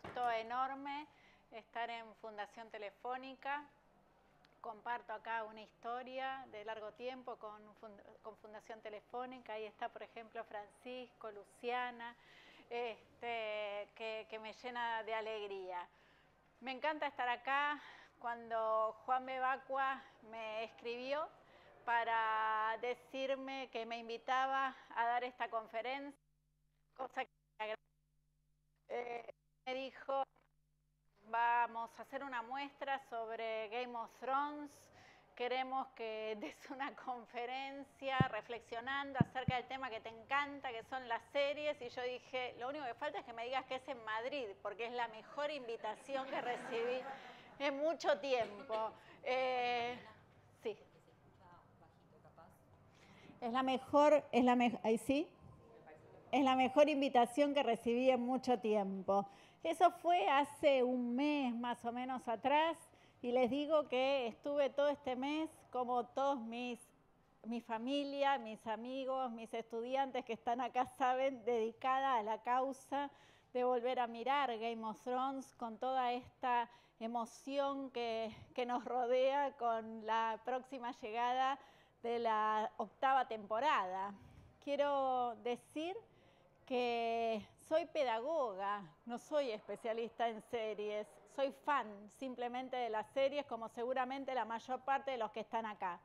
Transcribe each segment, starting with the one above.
gusto enorme estar en Fundación Telefónica. Comparto acá una historia de largo tiempo con Fundación Telefónica. Ahí está, por ejemplo, Francisco, Luciana, que me llena de alegría. Me encanta estar acá. Cuando Juan Bebacua me escribió para decirme que me invitaba a dar esta conferencia, cosa que me dijo, vamos a hacer una muestra sobre Game of Thrones, queremos que des una conferencia reflexionando acerca del tema que te encanta, que son las series, y yo dije, lo único que falta es que me digas que es en Madrid, porque es la mejor invitación que recibí en mucho tiempo. Sí. Es la mejor invitación que recibí en mucho tiempo. Eso fue hace un mes más o menos atrás, y les digo que estuve todo este mes, como todos mi familia, mis amigos, mis estudiantes que están acá saben, dedicada a la causa de volver a mirar Game of Thrones con toda esta emoción que nos rodea con la próxima llegada de la 8ª temporada. Quiero decir que soy pedagoga, no soy especialista en series, soy fan simplemente de las series, como seguramente la mayor parte de los que están acá.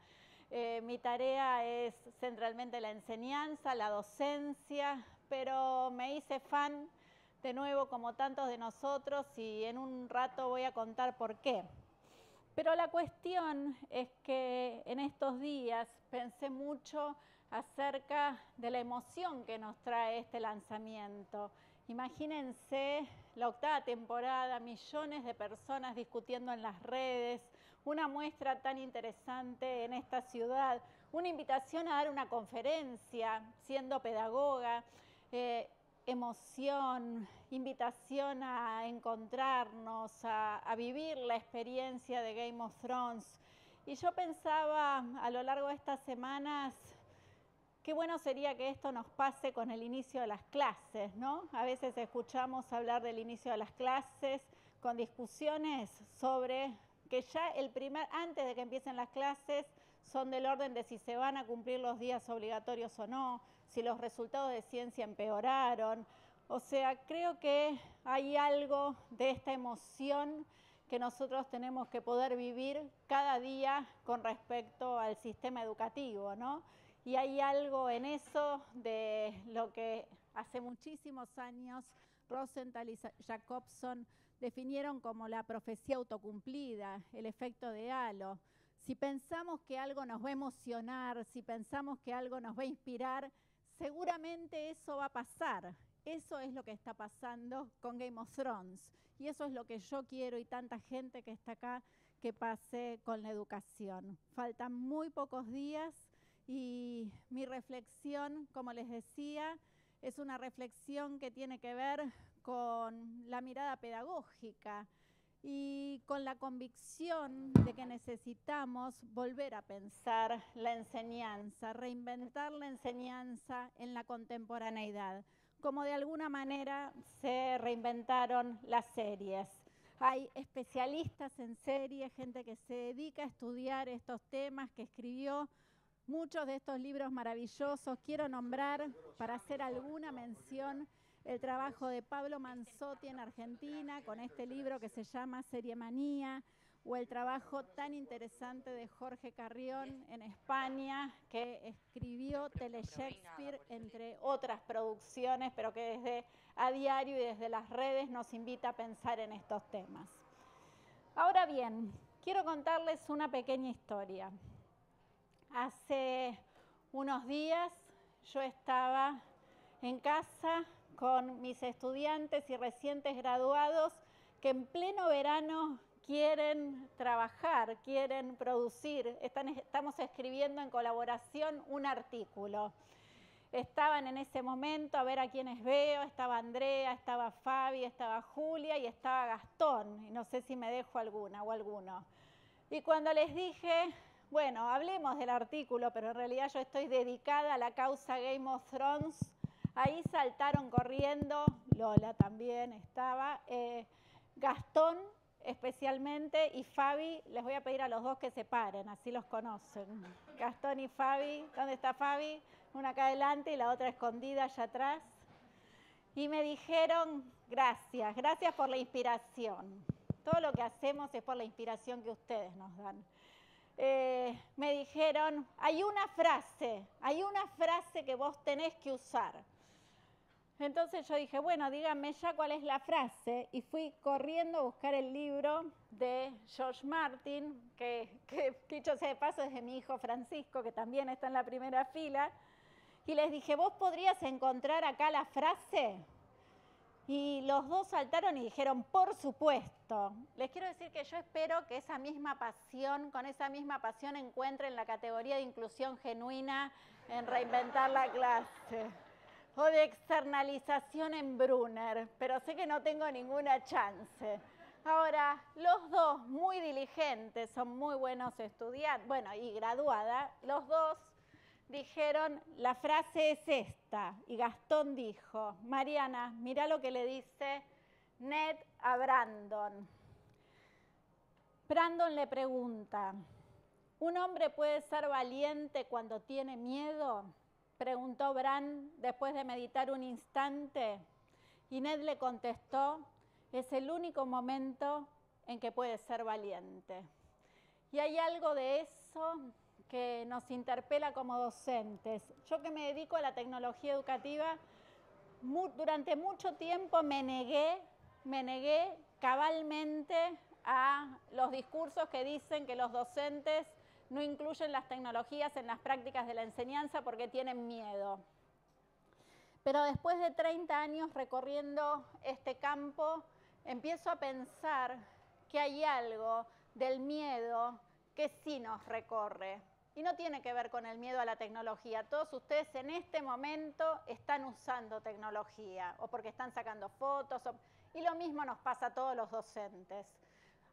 Mi tarea es centralmente la enseñanza, la docencia, pero me hice fan de nuevo como tantos de nosotros y en un rato voy a contar por qué. Pero la cuestión es que en estos días pensé mucho acerca de la emoción que nos trae este lanzamiento. Imagínense la 8ª temporada, millones de personas discutiendo en las redes, una muestra tan interesante en esta ciudad, una invitación a dar una conferencia siendo pedagoga, emoción, invitación a encontrarnos, a vivir la experiencia de Game of Thrones. Y yo pensaba a lo largo de estas semanas, qué bueno sería que esto nos pase con el inicio de las clases, ¿no? A veces escuchamos hablar del inicio de las clases con discusiones sobre que ya antes de que empiecen las clases son del orden de si se van a cumplir los días obligatorios o no, si los resultados de ciencia empeoraron. O sea, creo que hay algo de esta emoción que nosotros tenemos que poder vivir cada día con respecto al sistema educativo, ¿no? Y hay algo en eso de lo que hace muchísimos años Rosenthal y Jacobson definieron como la profecía autocumplida, el efecto de halo. Si pensamos que algo nos va a emocionar, si pensamos que algo nos va a inspirar, seguramente eso va a pasar. Eso es lo que está pasando con Game of Thrones. Y eso es lo que yo quiero y tanta gente que está acá que pase con la educación. Faltan muy pocos días y mi reflexión, como les decía, es una reflexión que tiene que ver con la mirada pedagógica y con la convicción de que necesitamos volver a pensar la enseñanza, reinventar la enseñanza en la contemporaneidad, como de alguna manera se reinventaron las series. Hay especialistas en series, gente que se dedica a estudiar estos temas, que escribió muchos de estos libros maravillosos. Quiero nombrar, para hacer alguna mención, el trabajo de Pablo Manzotti en Argentina, con este libro que se llama Seriemanía, o el trabajo tan interesante de Jorge Carrión en España, que escribió Tele-Shakespeare, entre otras producciones, pero que desde a diario y desde las redes nos invita a pensar en estos temas. Ahora bien, quiero contarles una pequeña historia. Hace unos días yo estaba en casa con mis estudiantes y recientes graduados que en pleno verano quieren trabajar, quieren producir. Estamos escribiendo en colaboración un artículo. Estaban en ese momento, a ver a quiénes veo, estaba Andrea, estaba Fabi, estaba Julia y estaba Gastón. Y no sé si me dejo alguna o alguno. Y cuando les dije, bueno, hablemos del artículo, pero en realidad yo estoy dedicada a la causa Game of Thrones, ahí saltaron corriendo Lola también estaba, Gastón especialmente y Fabi, les voy a pedir a los dos que se paren, así los conocen. Gastón y Fabi, ¿dónde está Fabi? Una acá adelante y la otra escondida allá atrás. Y me dijeron, gracias, gracias por la inspiración. Todo lo que hacemos es por la inspiración que ustedes nos dan. Me dijeron, hay una frase que vos tenés que usar. Entonces yo dije, bueno, díganme ya cuál es la frase, y fui corriendo a buscar el libro de George Martin, que dicho sea de paso es de mi hijo Francisco, que también está en la primera fila, y les dije, ¿vos podrías encontrar acá la frase? Y los dos saltaron y dijeron, por supuesto. Les quiero decir que yo espero que esa misma pasión, con esa misma pasión encuentren la categoría de inclusión genuina en Reinventar la Clase, o de externalización en Brunner, pero sé que no tengo ninguna chance. Ahora, los dos muy diligentes, son muy buenos estudiantes, bueno, y graduada, los dos dijeron, la frase es esta, y Gastón dijo, Mariana, mirá lo que le dice Ned a Brandon. Brandon le pregunta, ¿un hombre puede ser valiente cuando tiene miedo? Preguntó Bran después de meditar un instante, y Ned le contestó, es el único momento en que puede ser valiente. Y hay algo de eso que nos interpela como docentes. Yo que me dedico a la tecnología educativa, durante mucho tiempo me negué cabalmente a los discursos que dicen que los docentes no incluyen las tecnologías en las prácticas de la enseñanza porque tienen miedo. Pero después de 30 años recorriendo este campo, empiezo a pensar que hay algo del miedo que sí nos recorre. Y no tiene que ver con el miedo a la tecnología. Todos ustedes en este momento están usando tecnología, o porque están sacando fotos, y lo mismo nos pasa a todos los docentes.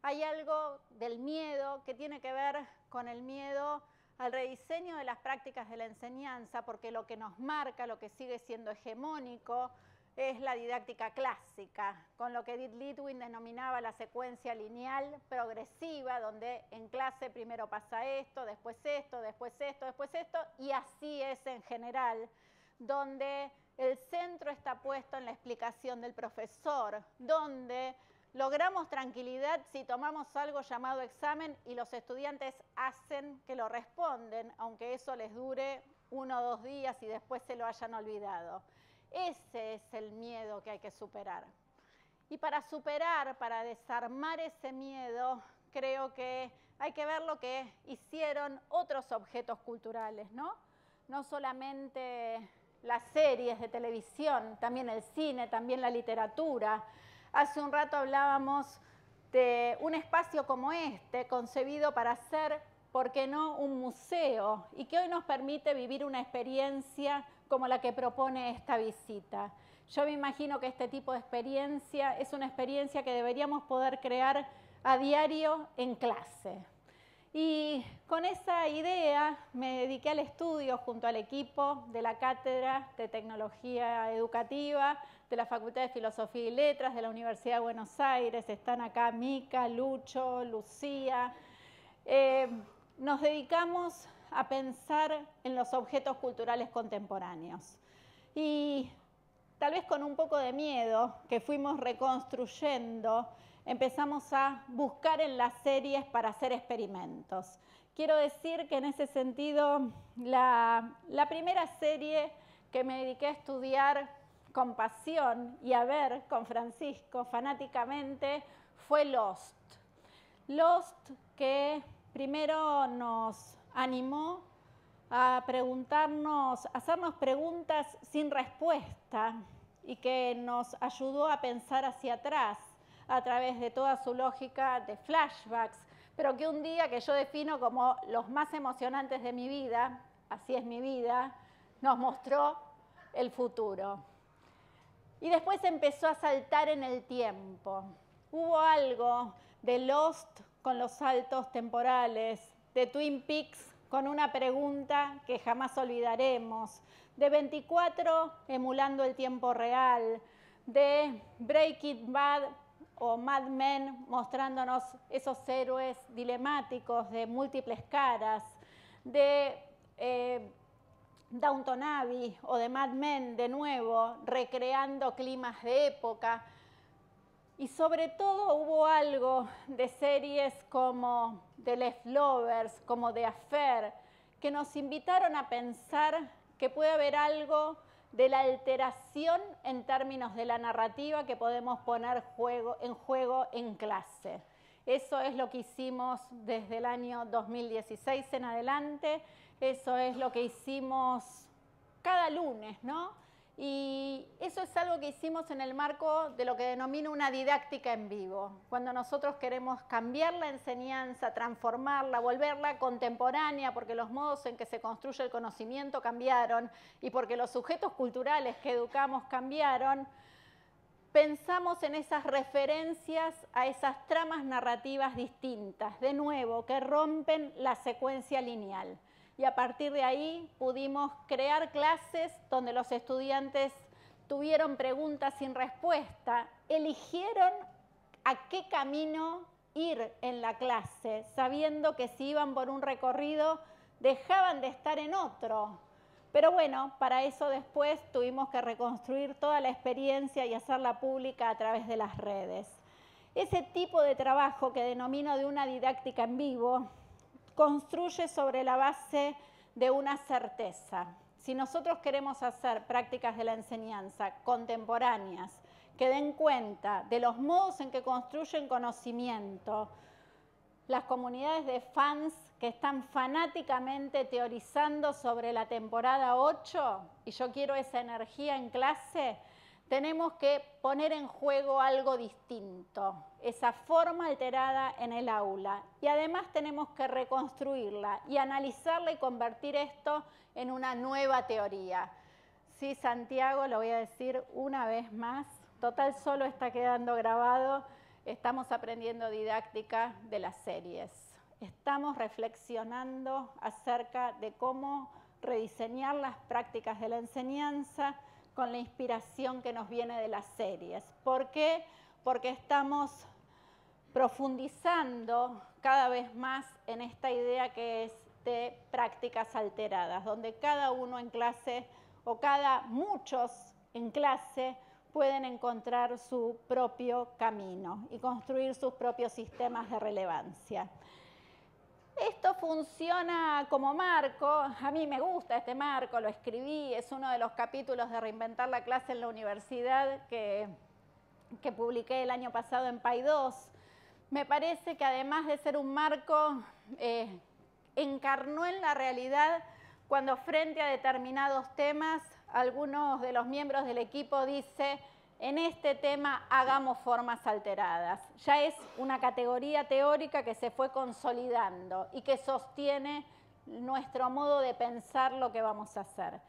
Hay algo del miedo que tiene que ver con el miedo al rediseño de las prácticas de la enseñanza, porque lo que nos marca, lo que sigue siendo hegemónico, es la didáctica clásica, con lo que Edith Litwin denominaba la secuencia lineal progresiva, donde en clase primero pasa esto, después esto, después esto, después esto, y así es en general, donde el centro está puesto en la explicación del profesor, donde logramos tranquilidad si tomamos algo llamado examen y los estudiantes hacen que lo responden, aunque eso les dure 1 o 2 días y después se lo hayan olvidado. Ese es el miedo que hay que superar. Y para desarmar ese miedo, creo que hay que ver lo que hicieron otros objetos culturales, ¿no? No solamente las series de televisión, también el cine, también la literatura. Hace un rato hablábamos de un espacio como este, concebido para ser, ¿por qué no?, un museo, y que hoy nos permite vivir una experiencia como la que propone esta visita. Yo me imagino que este tipo de experiencia es una experiencia que deberíamos poder crear a diario en clase. Y con esa idea me dediqué al estudio junto al equipo de la Cátedra de Tecnología Educativa de la Facultad de Filosofía y Letras de la Universidad de Buenos Aires. Están acá Mica, Lucho, Lucía. Nos dedicamos a pensar en los objetos culturales contemporáneos. Y tal vez con un poco de miedo que fuimos reconstruyendo, empezamos a buscar en las series para hacer experimentos. Quiero decir que en ese sentido, la primera serie que me dediqué a estudiar con pasión y a ver con Francisco fanáticamente fue Lost. Lost, que primero nos animó a preguntarnos, a hacernos preguntas sin respuesta y que nos ayudó a pensar hacia atrás a través de toda su lógica de flashbacks, pero que un día que yo defino como los más emocionantes de mi vida, así es mi vida, nos mostró el futuro. Y después empezó a saltar en el tiempo. Hubo algo de Lost con los saltos temporales, de Twin Peaks con una pregunta que jamás olvidaremos, de 24 emulando el tiempo real, de Breaking Bad o Mad Men, mostrándonos esos héroes dilemáticos de múltiples caras, de Downton Abbey o de Mad Men de nuevo, recreando climas de época. Y sobre todo hubo algo de series como The Leftovers, como The Affair, que nos invitaron a pensar que puede haber algo de la alteración en términos de la narrativa que podemos poner en juego en clase. Eso es lo que hicimos desde el año 2016 en adelante, eso es lo que hicimos cada lunes, ¿no? Y eso es algo que hicimos en el marco de lo que denomino una didáctica en vivo. Cuando nosotros queremos cambiar la enseñanza, transformarla, volverla contemporánea, porque los modos en que se construye el conocimiento cambiaron y porque los sujetos culturales que educamos cambiaron, pensamos en esas referencias a esas tramas narrativas distintas, de nuevo, que rompen la secuencia lineal. Y a partir de ahí pudimos crear clases donde los estudiantes tuvieron preguntas sin respuesta, eligieron a qué camino ir en la clase, sabiendo que si iban por un recorrido dejaban de estar en otro. Pero bueno, para eso después tuvimos que reconstruir toda la experiencia y hacerla pública a través de las redes. Ese tipo de trabajo que denomino de una didáctica en vivo construye sobre la base de una certeza. Si nosotros queremos hacer prácticas de la enseñanza contemporáneas que den cuenta de los modos en que construyen conocimiento, las comunidades de fans que están fanáticamente teorizando sobre la temporada 8, y yo quiero esa energía en clase, tenemos que poner en juego algo distinto, esa forma alterada en el aula. Y además tenemos que reconstruirla y analizarla y convertir esto en una nueva teoría. Sí, Santiago, lo voy a decir una vez más, total solo está quedando grabado, estamos aprendiendo didáctica de las series. Estamos reflexionando acerca de cómo rediseñar las prácticas de la enseñanza con la inspiración que nos viene de las series. ¿Por qué? Porque estamos profundizando cada vez más en esta idea que es de prácticas alteradas, donde cada uno en clase o muchos en clase pueden encontrar su propio camino y construir sus propios sistemas de relevancia. Esto funciona como marco, a mí me gusta este marco, lo escribí, es uno de los capítulos de Reinventar la clase en la universidad que publiqué el año pasado en PAI 2. Me parece que además de ser un marco, encarnó en la realidad cuando frente a determinados temas, algunos de los miembros del equipo dice: en este tema hagamos formas alteradas. Ya es una categoría teórica que se fue consolidando y que sostiene nuestro modo de pensar lo que vamos a hacer.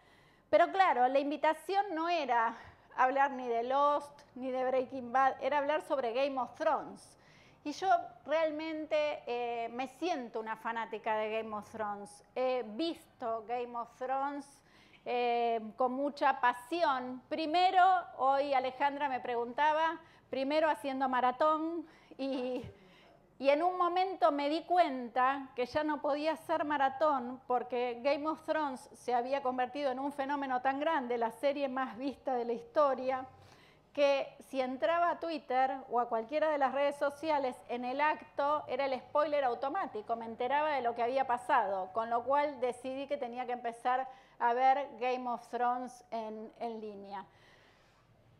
Pero claro, la invitación no era hablar ni de Lost ni de Breaking Bad, era hablar sobre Game of Thrones. Y yo realmente me siento una fanática de Game of Thrones. He visto Game of Thrones con mucha pasión. Primero, hoy Alejandra me preguntaba, primero haciendo maratón y en un momento me di cuenta que ya no podía hacer maratón porque Game of Thrones se había convertido en un fenómeno tan grande, la serie más vista de la historia, que si entraba a Twitter o a cualquiera de las redes sociales, en el acto era el spoiler automático, me enteraba de lo que había pasado, con lo cual decidí que tenía que empezar a ver Game of Thrones en línea.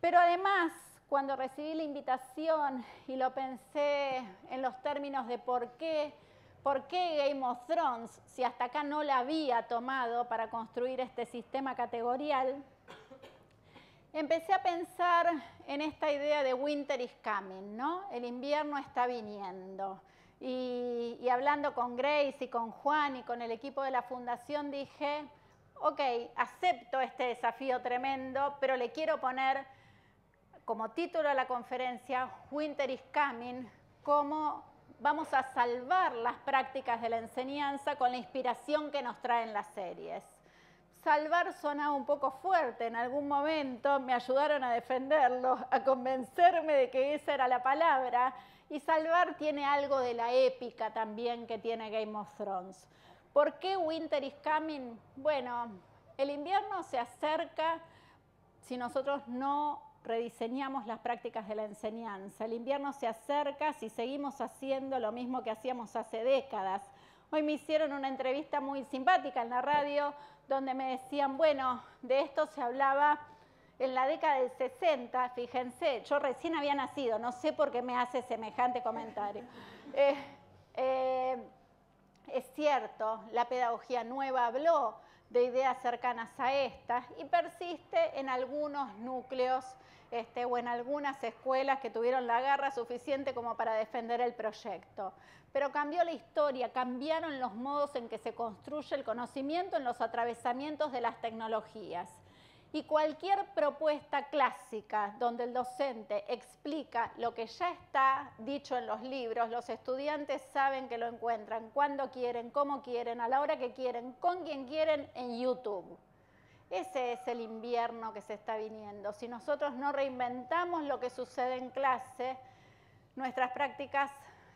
Pero además, cuando recibí la invitación y lo pensé en los términos de por qué Game of Thrones, si hasta acá no la había tomado para construir este sistema categorial, empecé a pensar en esta idea de winter is coming, ¿no? El invierno está viniendo. Y hablando con Grace y con Juan y con el equipo de la fundación dije, ok, acepto este desafío tremendo, pero le quiero poner como título a la conferencia Winter is coming, cómo vamos a salvar las prácticas de la enseñanza con la inspiración que nos traen las series. salvar sonaba un poco fuerte en algún momento, me ayudaron a defenderlo, a convencerme de que esa era la palabra, y salvar tiene algo de la épica también que tiene Game of Thrones. ¿Por qué Winter is Coming? Bueno, el invierno se acerca si nosotros no rediseñamos las prácticas de la enseñanza. El invierno se acerca si seguimos haciendo lo mismo que hacíamos hace décadas. Hoy me hicieron una entrevista muy simpática en la radio donde me decían, bueno, de esto se hablaba en la década del 60, fíjense, yo recién había nacido, no sé por qué me hace semejante comentario. Es cierto, la pedagogía nueva habló de ideas cercanas a estas y persiste en algunos núcleos o en algunas escuelas que tuvieron la garra suficiente como para defender el proyecto. Pero cambió la historia, cambiaron los modos en que se construye el conocimiento en los atravesamientos de las tecnologías. Y cualquier propuesta clásica donde el docente explica lo que ya está dicho en los libros, los estudiantes saben que lo encuentran cuando quieren, cómo quieren, a la hora que quieren, con quien quieren en YouTube. Ese es el invierno que se está viniendo. Si nosotros no reinventamos lo que sucede en clase, nuestras prácticas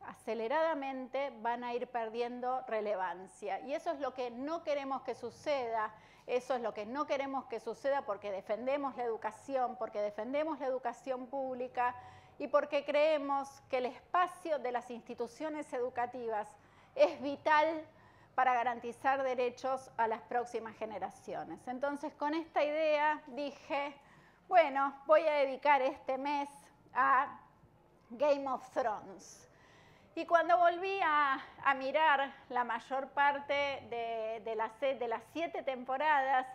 aceleradamente van a ir perdiendo relevancia. Y eso es lo que no queremos que suceda. Eso es lo que no queremos que suceda porque defendemos la educación pública y porque creemos que el espacio de las instituciones educativas es vital para garantizar derechos a las próximas generaciones. Entonces, con esta idea dije, bueno, voy a dedicar este mes a Game of Thrones. Y cuando volví a mirar la mayor parte de las 7 temporadas,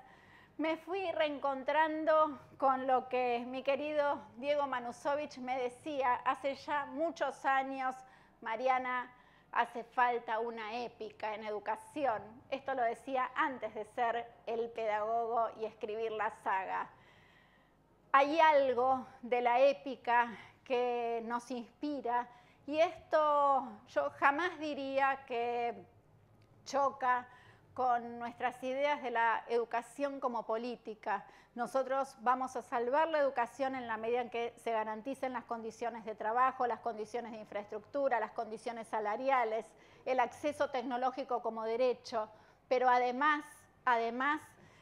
me fui reencontrando con lo que mi querido Diego Manusovich me decía hace ya muchos años, Mariana, hace falta una épica en educación. Esto lo decía antes de ser el pedagogo y escribir la saga. Hay algo de la épica que nos inspira. Y esto yo jamás diría que choca con nuestras ideas de la educación como política. Nosotros vamos a salvar la educación en la medida en que se garanticen las condiciones de trabajo, las condiciones de infraestructura, las condiciones salariales, el acceso tecnológico como derecho, pero además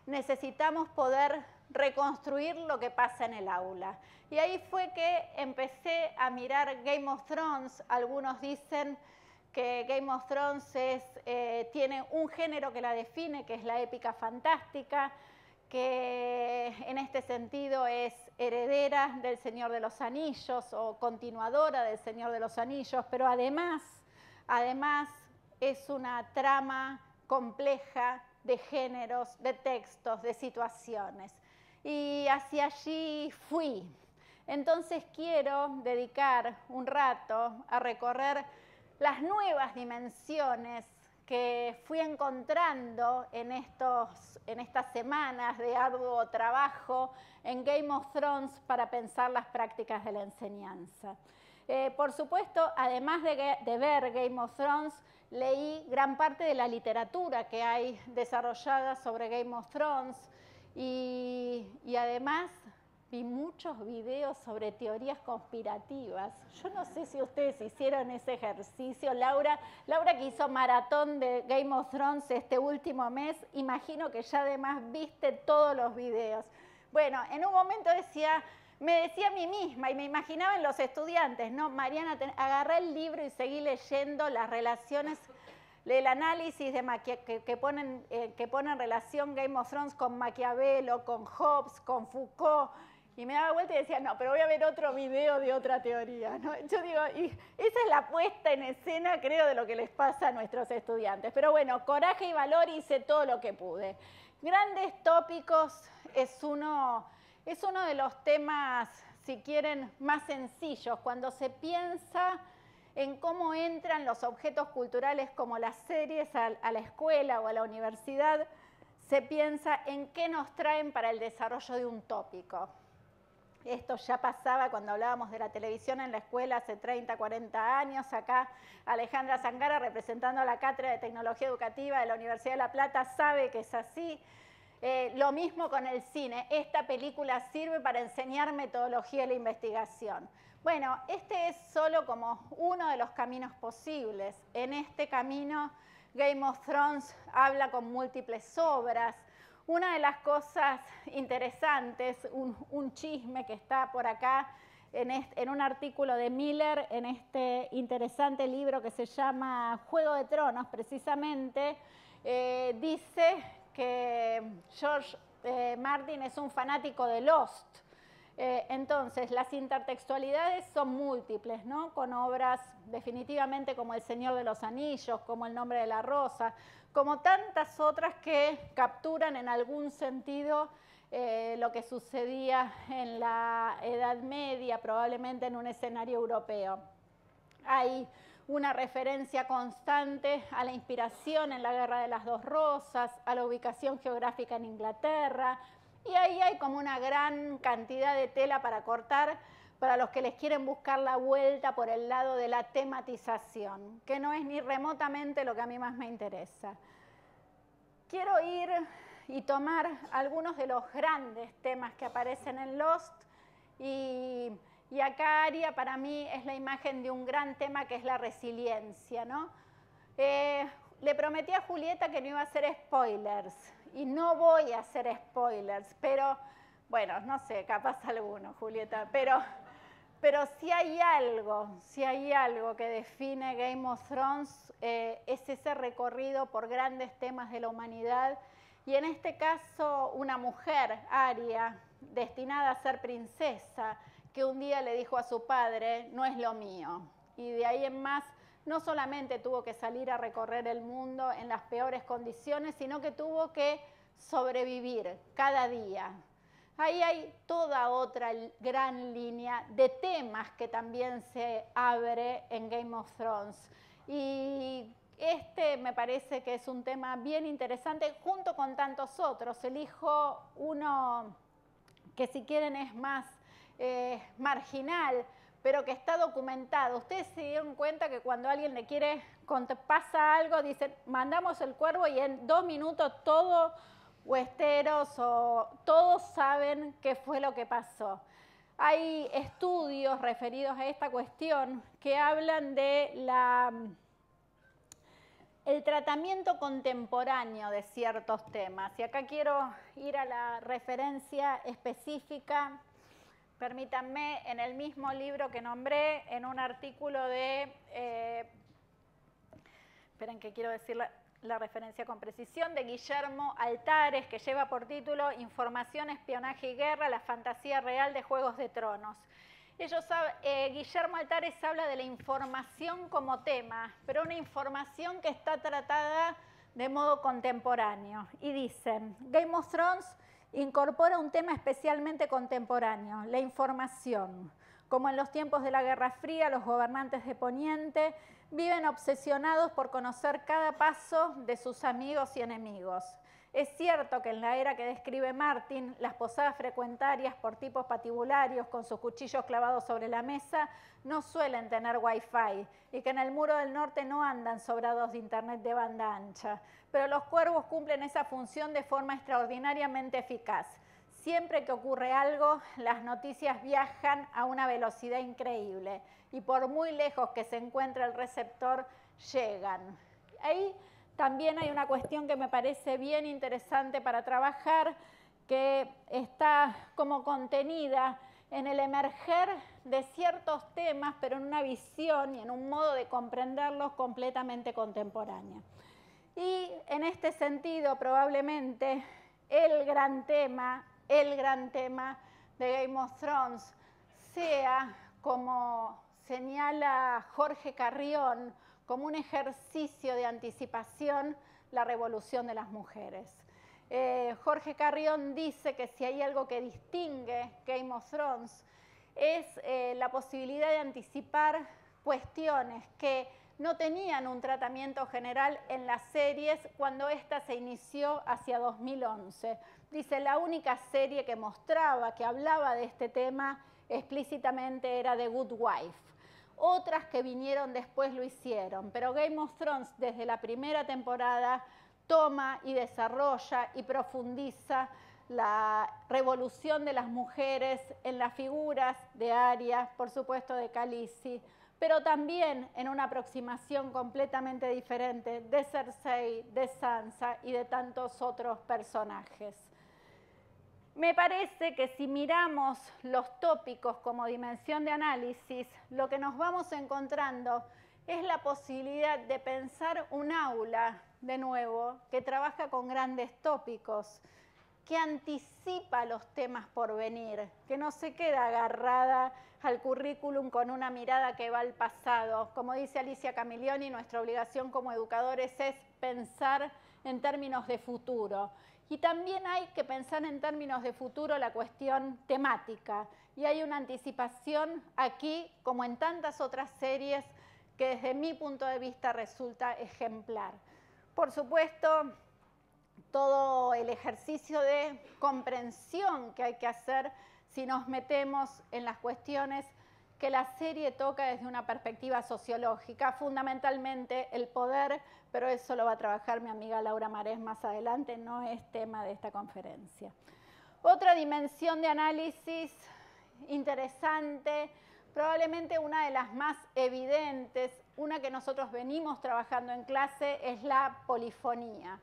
necesitamos poder reconstruir lo que pasa en el aula. Y ahí fue que empecé a mirar Game of Thrones. Algunos dicen que Game of Thrones tiene un género que la define, que es la épica fantástica, que en este sentido es heredera del Señor de los Anillos o continuadora del Señor de los Anillos, pero además es una trama compleja de géneros, de textos, de situaciones. Y hacia allí fui. Entonces quiero dedicar un rato a recorrer las nuevas dimensiones que fui encontrando en estas semanas de arduo trabajo en Game of Thrones para pensar las prácticas de la enseñanza. Por supuesto, además de ver Game of Thrones, leí gran parte de la literatura que hay desarrollada sobre Game of Thrones y además vi muchos videos sobre teorías conspirativas. Yo no sé si ustedes hicieron ese ejercicio. Laura que hizo maratón de Game of Thrones este último mes, imagino que ya además viste todos los videos. Bueno, en un momento me decía a mí misma y me imaginaba en los estudiantes, ¿no? Mariana, agarré el libro y seguí leyendo las relaciones del análisis que ponen en relación Game of Thrones con Maquiavelo, con Hobbes, con Foucault. Y me daba vuelta y decía, no, pero voy a ver otro video de otra teoría, ¿no? Yo digo, y esa es la puesta en escena, creo, de lo que les pasa a nuestros estudiantes. Pero bueno, coraje y valor, hice todo lo que pude. Grandes tópicos es uno de los temas, si quieren, más sencillos. Cuando se piensa en cómo entran los objetos culturales como las series a la escuela o a la universidad, se piensa en qué nos traen para el desarrollo de un tópico. Esto ya pasaba cuando hablábamos de la televisión en la escuela hace 30, 40 años. Acá Alejandra Zangara, representando a la Cátedra de Tecnología Educativa de la Universidad de La Plata, sabe que es así. Lo mismo con el cine. Esta película sirve para enseñar metodología de la investigación. Bueno, este es solo como uno de los caminos posibles. En este camino, Game of Thrones habla con múltiples obras. Una de las cosas interesantes, un chisme que está por acá en un artículo de Miller, en este interesante libro que se llama Juego de Tronos, precisamente, dice que George Martin es un fanático de Lost. Entonces, las intertextualidades son múltiples, ¿no? Con obras definitivamente como El Señor de los Anillos, como El Nombre de la Rosa, como tantas otras que capturan en algún sentido lo que sucedía en la Edad Media, probablemente en un escenario europeo. Hay una referencia constante a la inspiración en la Guerra de las Dos Rosas, a la ubicación geográfica en Inglaterra, y ahí hay como una gran cantidad de tela para cortar para los que les quieren buscar la vuelta por el lado de la tematización, que no es ni remotamente lo que a mí más me interesa. Quiero ir y tomar algunos de los grandes temas que aparecen en Lost y acá Aria para mí es la imagen de un gran tema que es la resiliencia, ¿no? Le prometí a Julieta que no iba a hacer spoilers y no voy a hacer spoilers, pero bueno, no sé, capaz alguno, Julieta, pero si hay algo que define Game of Thrones es ese recorrido por grandes temas de la humanidad y en este caso una mujer, Aria, destinada a ser princesa, que un día le dijo a su padre, no es lo mío. Y de ahí en más, no solamente tuvo que salir a recorrer el mundo en las peores condiciones, sino que tuvo que sobrevivir cada día. Ahí hay toda otra gran línea de temas que también se abre en Game of Thrones. Y este me parece que es un tema bien interesante, junto con tantos otros. Elijo uno que si quieren es más marginal, pero que está documentado. Ustedes se dieron cuenta que cuando alguien le quiere, cuando pasa algo, dicen, mandamos el cuervo y en 2 minutos todo Westeros o todos saben qué fue lo que pasó. Hay estudios referidos a esta cuestión que hablan de el tratamiento contemporáneo de ciertos temas. Y acá quiero ir a la referencia específica. Permítanme, en el mismo libro que nombré, en un artículo de... esperen que quiero decir la referencia con precisión, de Guillermo Altares, que lleva por título Información, Espionaje y Guerra, la fantasía real de Juegos de Tronos. Guillermo Altares habla de la información como tema, pero una información que está tratada de modo contemporáneo. Y dicen, Game of Thrones incorpora un tema especialmente contemporáneo, la información. Como en los tiempos de la Guerra Fría, los gobernantes de Poniente viven obsesionados por conocer cada paso de sus amigos y enemigos. Es cierto que en la era que describe Martin, las posadas frecuentarias por tipos patibularios con sus cuchillos clavados sobre la mesa no suelen tener wifi y que en el muro del norte no andan sobrados de internet de banda ancha. Pero los cuervos cumplen esa función de forma extraordinariamente eficaz. Siempre que ocurre algo, las noticias viajan a una velocidad increíble y por muy lejos que se encuentre el receptor, llegan. Ahí también hay una cuestión que me parece bien interesante para trabajar, que está como contenida en el emerger de ciertos temas, pero en una visión y en un modo de comprenderlos completamente contemporánea. Y en este sentido, probablemente, el gran tema de Game of Thrones sea, como señala Jorge Carrión, como un ejercicio de anticipación, la revolución de las mujeres. Jorge Carrión dice que si hay algo que distingue Game of Thrones es la posibilidad de anticipar cuestiones que no tenían un tratamiento general en las series cuando esta se inició hacia 2011. Dice, la única serie que mostraba, que hablaba de este tema explícitamente era The Good Wife. Otras que vinieron después lo hicieron, pero Game of Thrones desde la primera temporada toma y desarrolla y profundiza la revolución de las mujeres en las figuras de Aria, por supuesto de Khaleesi, pero también en una aproximación completamente diferente de Cersei, de Sansa y de tantos otros personajes. Me parece que si miramos los tópicos como dimensión de análisis, lo que nos vamos encontrando es la posibilidad de pensar un aula, de nuevo, que trabaja con grandes tópicos, que anticipa los temas por venir, que no se queda agarrada al currículum con una mirada que va al pasado. Como dice Alicia Camillioni, nuestra obligación como educadores es pensar en términos de futuro. Y también hay que pensar en términos de futuro la cuestión temática. Y hay una anticipación aquí, como en tantas otras series, que desde mi punto de vista resulta ejemplar. Por supuesto, todo el ejercicio de comprensión que hay que hacer si nos metemos en las cuestiones que la serie toca desde una perspectiva sociológica, fundamentalmente el poder, pero eso lo va a trabajar mi amiga Laura Marés más adelante, no es tema de esta conferencia. Otra dimensión de análisis interesante, probablemente una de las más evidentes, una que nosotros venimos trabajando en clase, es la polifonía.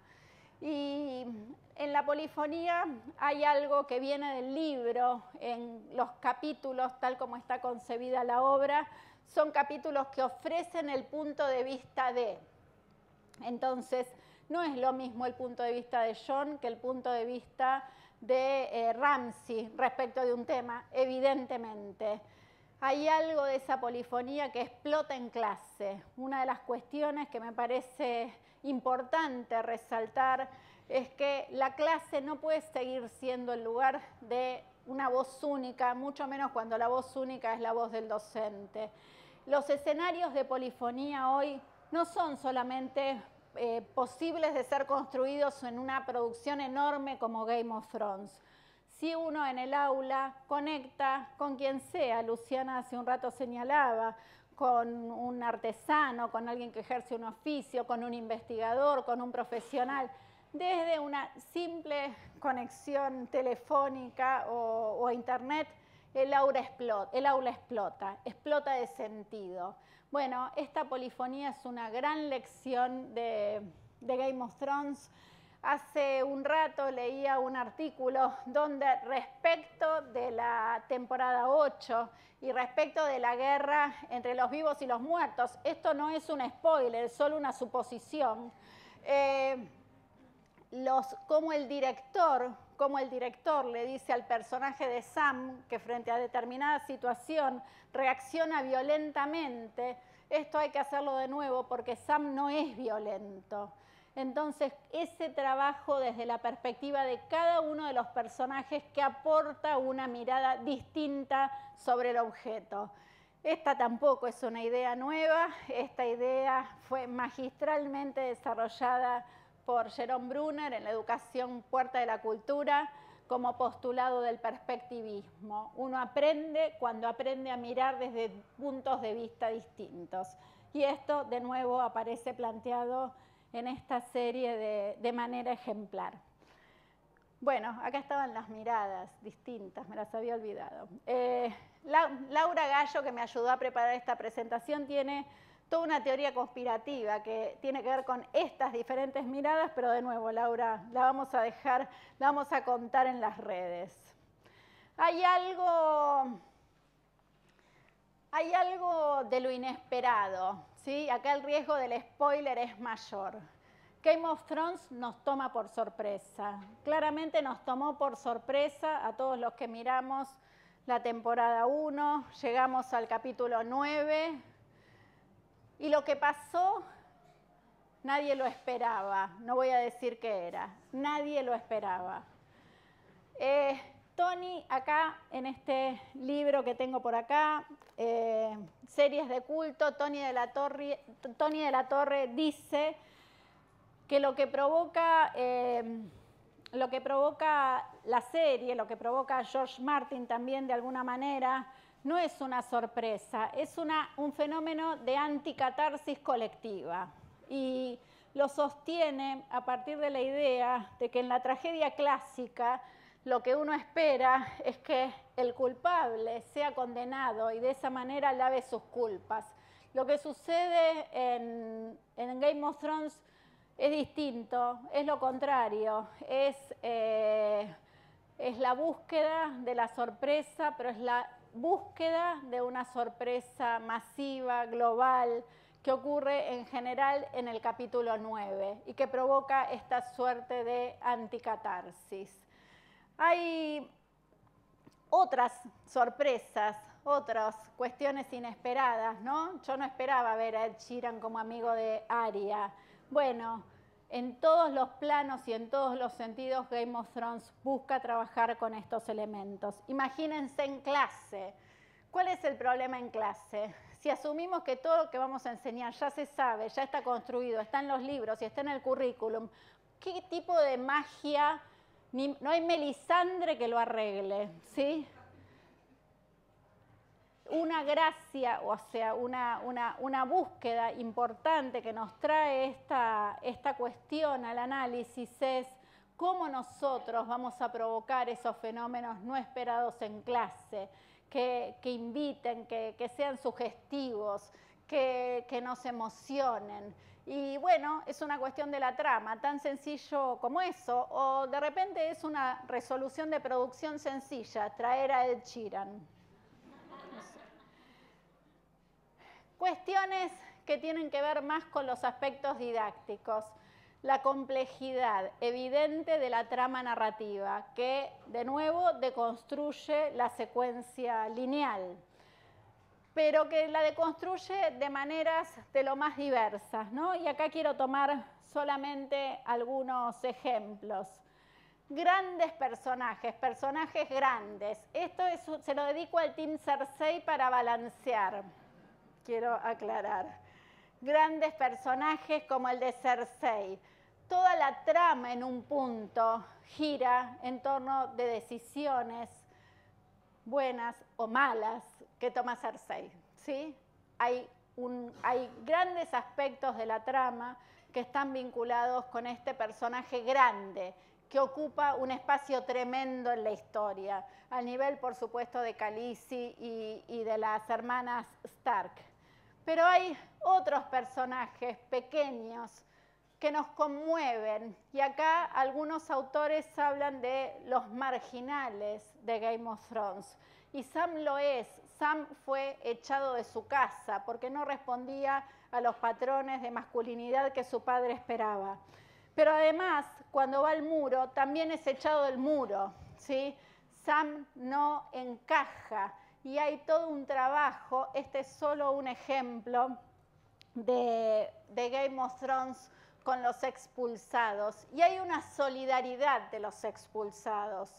Y en la polifonía hay algo que viene del libro, en los capítulos, tal como está concebida la obra, son capítulos que ofrecen el punto de vista de. Entonces, no es lo mismo el punto de vista de Jon que el punto de vista de Ramsay respecto de un tema, evidentemente. Hay algo de esa polifonía que explota en clase. Una de las cuestiones que me parece importante resaltar es que la clase no puede seguir siendo el lugar de una voz única, mucho menos cuando la voz única es la voz del docente. Los escenarios de polifonía hoy no son solamente posibles de ser construidos en una producción enorme como Game of Thrones. Si uno en el aula conecta con quien sea, Luciana hace un rato señalaba, con un artesano, con alguien que ejerce un oficio, con un investigador, con un profesional, desde una simple conexión telefónica o internet, el aula explota de sentido. Bueno, esta polifonía es una gran lección de Game of Thrones. Hace un rato leía un artículo donde respecto de la temporada 8 y respecto de la guerra entre los vivos y los muertos, esto no es un spoiler, es solo una suposición, como el director le dice al personaje de Sam que frente a determinada situación reacciona violentamente, esto hay que hacerlo de nuevo porque Sam no es violento. Entonces, ese trabajo desde la perspectiva de cada uno de los personajes que aporta una mirada distinta sobre el objeto. Esta tampoco es una idea nueva, esta idea fue magistralmente desarrollada por Jerome Brunner en la educación Puerta de la Cultura como postulado del perspectivismo. Uno aprende cuando aprende a mirar desde puntos de vista distintos. Y esto, de nuevo, aparece planteado en esta serie de manera ejemplar. Bueno, acá estaban las miradas distintas, me las había olvidado. Laura Gallo, que me ayudó a preparar esta presentación, tiene toda una teoría conspirativa que tiene que ver con estas diferentes miradas, pero de nuevo, Laura, la vamos a contar en las redes. Hay algo de lo inesperado, ¿sí? Acá el riesgo del spoiler es mayor. Game of Thrones nos toma por sorpresa. Claramente nos tomó por sorpresa a todos los que miramos la temporada 1, llegamos al capítulo 9, y lo que pasó, nadie lo esperaba. No voy a decir qué era. Nadie lo esperaba. Tony, acá en este libro que tengo por acá, series de culto, Tony de la Torre dice que lo que provoca la serie, lo que provoca a George Martin también de alguna manera, no es una sorpresa, es un fenómeno de anticatarsis colectiva. Y lo sostiene a partir de la idea de que en la tragedia clásica lo que uno espera es que el culpable sea condenado y de esa manera lave sus culpas. Lo que sucede en Game of Thrones es distinto, es lo contrario, es la búsqueda de la sorpresa, pero es la búsqueda de una sorpresa masiva, global, que ocurre en general en el capítulo 9 y que provoca esta suerte de anticatarsis. Hay otras sorpresas, otras cuestiones inesperadas, ¿no? Yo no esperaba ver a Ed Sheeran como amigo de Arya. Bueno, en todos los planos y en todos los sentidos Game of Thrones busca trabajar con estos elementos. Imagínense en clase. ¿Cuál es el problema en clase? Si asumimos que todo lo que vamos a enseñar ya se sabe, ya está construido, está en los libros y está en el currículum, ¿qué tipo de magia? No hay Melisandre que lo arregle, ¿sí? Una gracia, o sea, una búsqueda importante que nos trae esta cuestión al análisis es cómo nosotros vamos a provocar esos fenómenos no esperados en clase, que inviten, que sean sugestivos, que nos emocionen. Y bueno, es una cuestión de la trama, tan sencillo como eso, o de repente es una resolución de producción sencilla, traer a Ed Sheeran. Cuestiones que tienen que ver más con los aspectos didácticos. La complejidad evidente de la trama narrativa, que de nuevo deconstruye la secuencia lineal, pero que la deconstruye de maneras de lo más diversas, ¿no? Y acá quiero tomar solamente algunos ejemplos. Grandes personajes, personajes grandes. Esto se lo dedico al Team Cersei para balancear. Quiero aclarar. Grandes personajes como el de Cersei. Toda la trama en un punto gira en torno de decisiones buenas o malas que toma Cersei, ¿sí? Hay grandes aspectos de la trama que están vinculados con este personaje grande que ocupa un espacio tremendo en la historia, al nivel, por supuesto, de Khaleesi y de las hermanas Stark. Pero hay otros personajes pequeños que nos conmueven, y acá algunos autores hablan de los marginales de Game of Thrones, y Sam lo es. Sam fue echado de su casa porque no respondía a los patrones de masculinidad que su padre esperaba. Pero además, cuando va al muro, también es echado del muro, ¿sí? Sam no encaja y hay todo un trabajo. Este es solo un ejemplo de Game of Thrones con los expulsados. Y hay una solidaridad de los expulsados.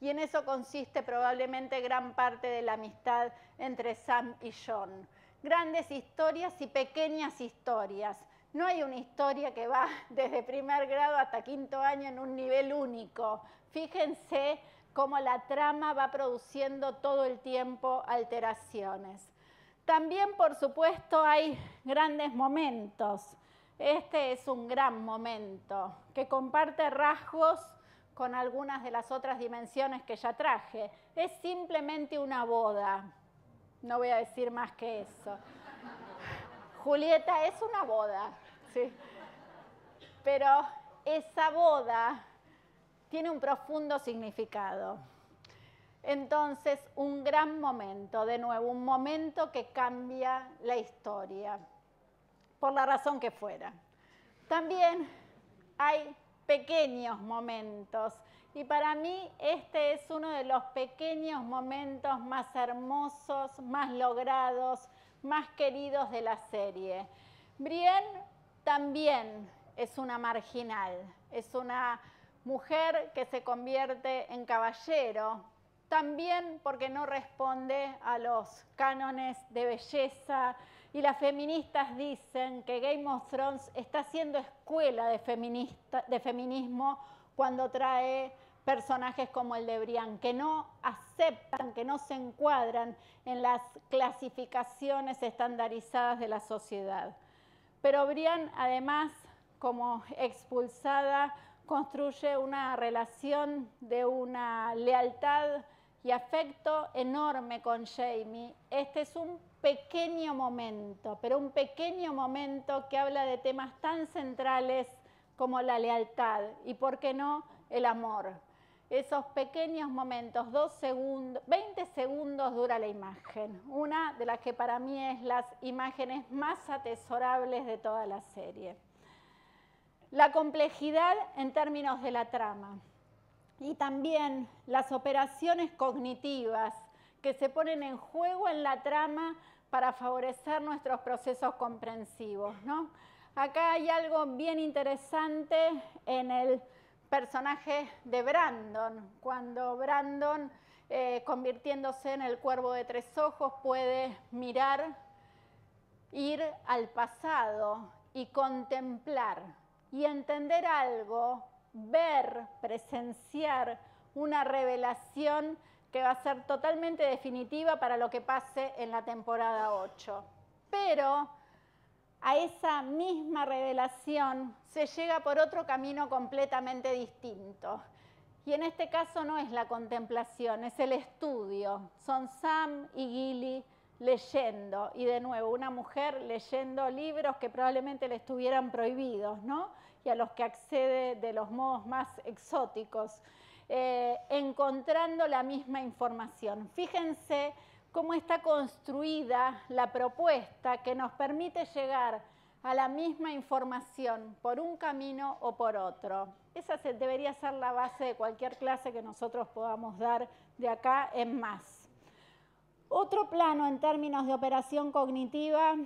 Y en eso consiste probablemente gran parte de la amistad entre Sam y Jon. Grandes historias y pequeñas historias. No hay una historia que va desde primer grado hasta quinto año en un nivel único. Fíjense cómo la trama va produciendo todo el tiempo alteraciones. También, por supuesto, hay grandes momentos. Este es un gran momento que comparte rasgos con algunas de las otras dimensiones que ya traje. Es simplemente una boda. No voy a decir más que eso. Julieta es una boda, ¿sí? Pero esa boda tiene un profundo significado. Entonces, un gran momento, de nuevo, un momento que cambia la historia, por la razón que fuera. También hay pequeños momentos, y para mí este es uno de los pequeños momentos más hermosos, más logrados, más queridos de la serie. Brienne también es una marginal, es una mujer que se convierte en caballero, también porque no responde a los cánones de belleza, y las feministas dicen que Game of Thrones está haciendo escuela de feminismo cuando trae personajes como el de Brienne, que no aceptan, que no se encuadran en las clasificaciones estandarizadas de la sociedad. Pero Brienne, además, como expulsada, construye una relación de una lealtad y afecto enorme con Jamie. Este es un pequeño momento, pero un pequeño momento que habla de temas tan centrales como la lealtad y, ¿por qué no?, el amor. Esos pequeños momentos, 2 segundos, 20 segundos dura la imagen. Una de las que para mí es las imágenes más atesorables de toda la serie. La complejidad en términos de la trama y también las operaciones cognitivas que se ponen en juego en la trama para favorecer nuestros procesos comprensivos, ¿no? Acá hay algo bien interesante en el personaje de Brandon, cuando Brandon, convirtiéndose en el cuervo de 3 ojos, puede mirar, ir al pasado y contemplar y entender algo, ver, presenciar una revelación que va a ser totalmente definitiva para lo que pase en la temporada 8. Pero a esa misma revelación se llega por otro camino completamente distinto. Y en este caso no es la contemplación, es el estudio. Son Sam y Gilly leyendo, y de nuevo, una mujer leyendo libros que probablemente le estuvieran prohibidos, ¿no? Y a los que accede de los modos más exóticos, encontrando la misma información. Fíjense cómo está construida la propuesta que nos permite llegar a la misma información por un camino o por otro. Esa debería ser la base de cualquier clase que nosotros podamos dar de acá en más. Otro plano en términos de operación cognitiva,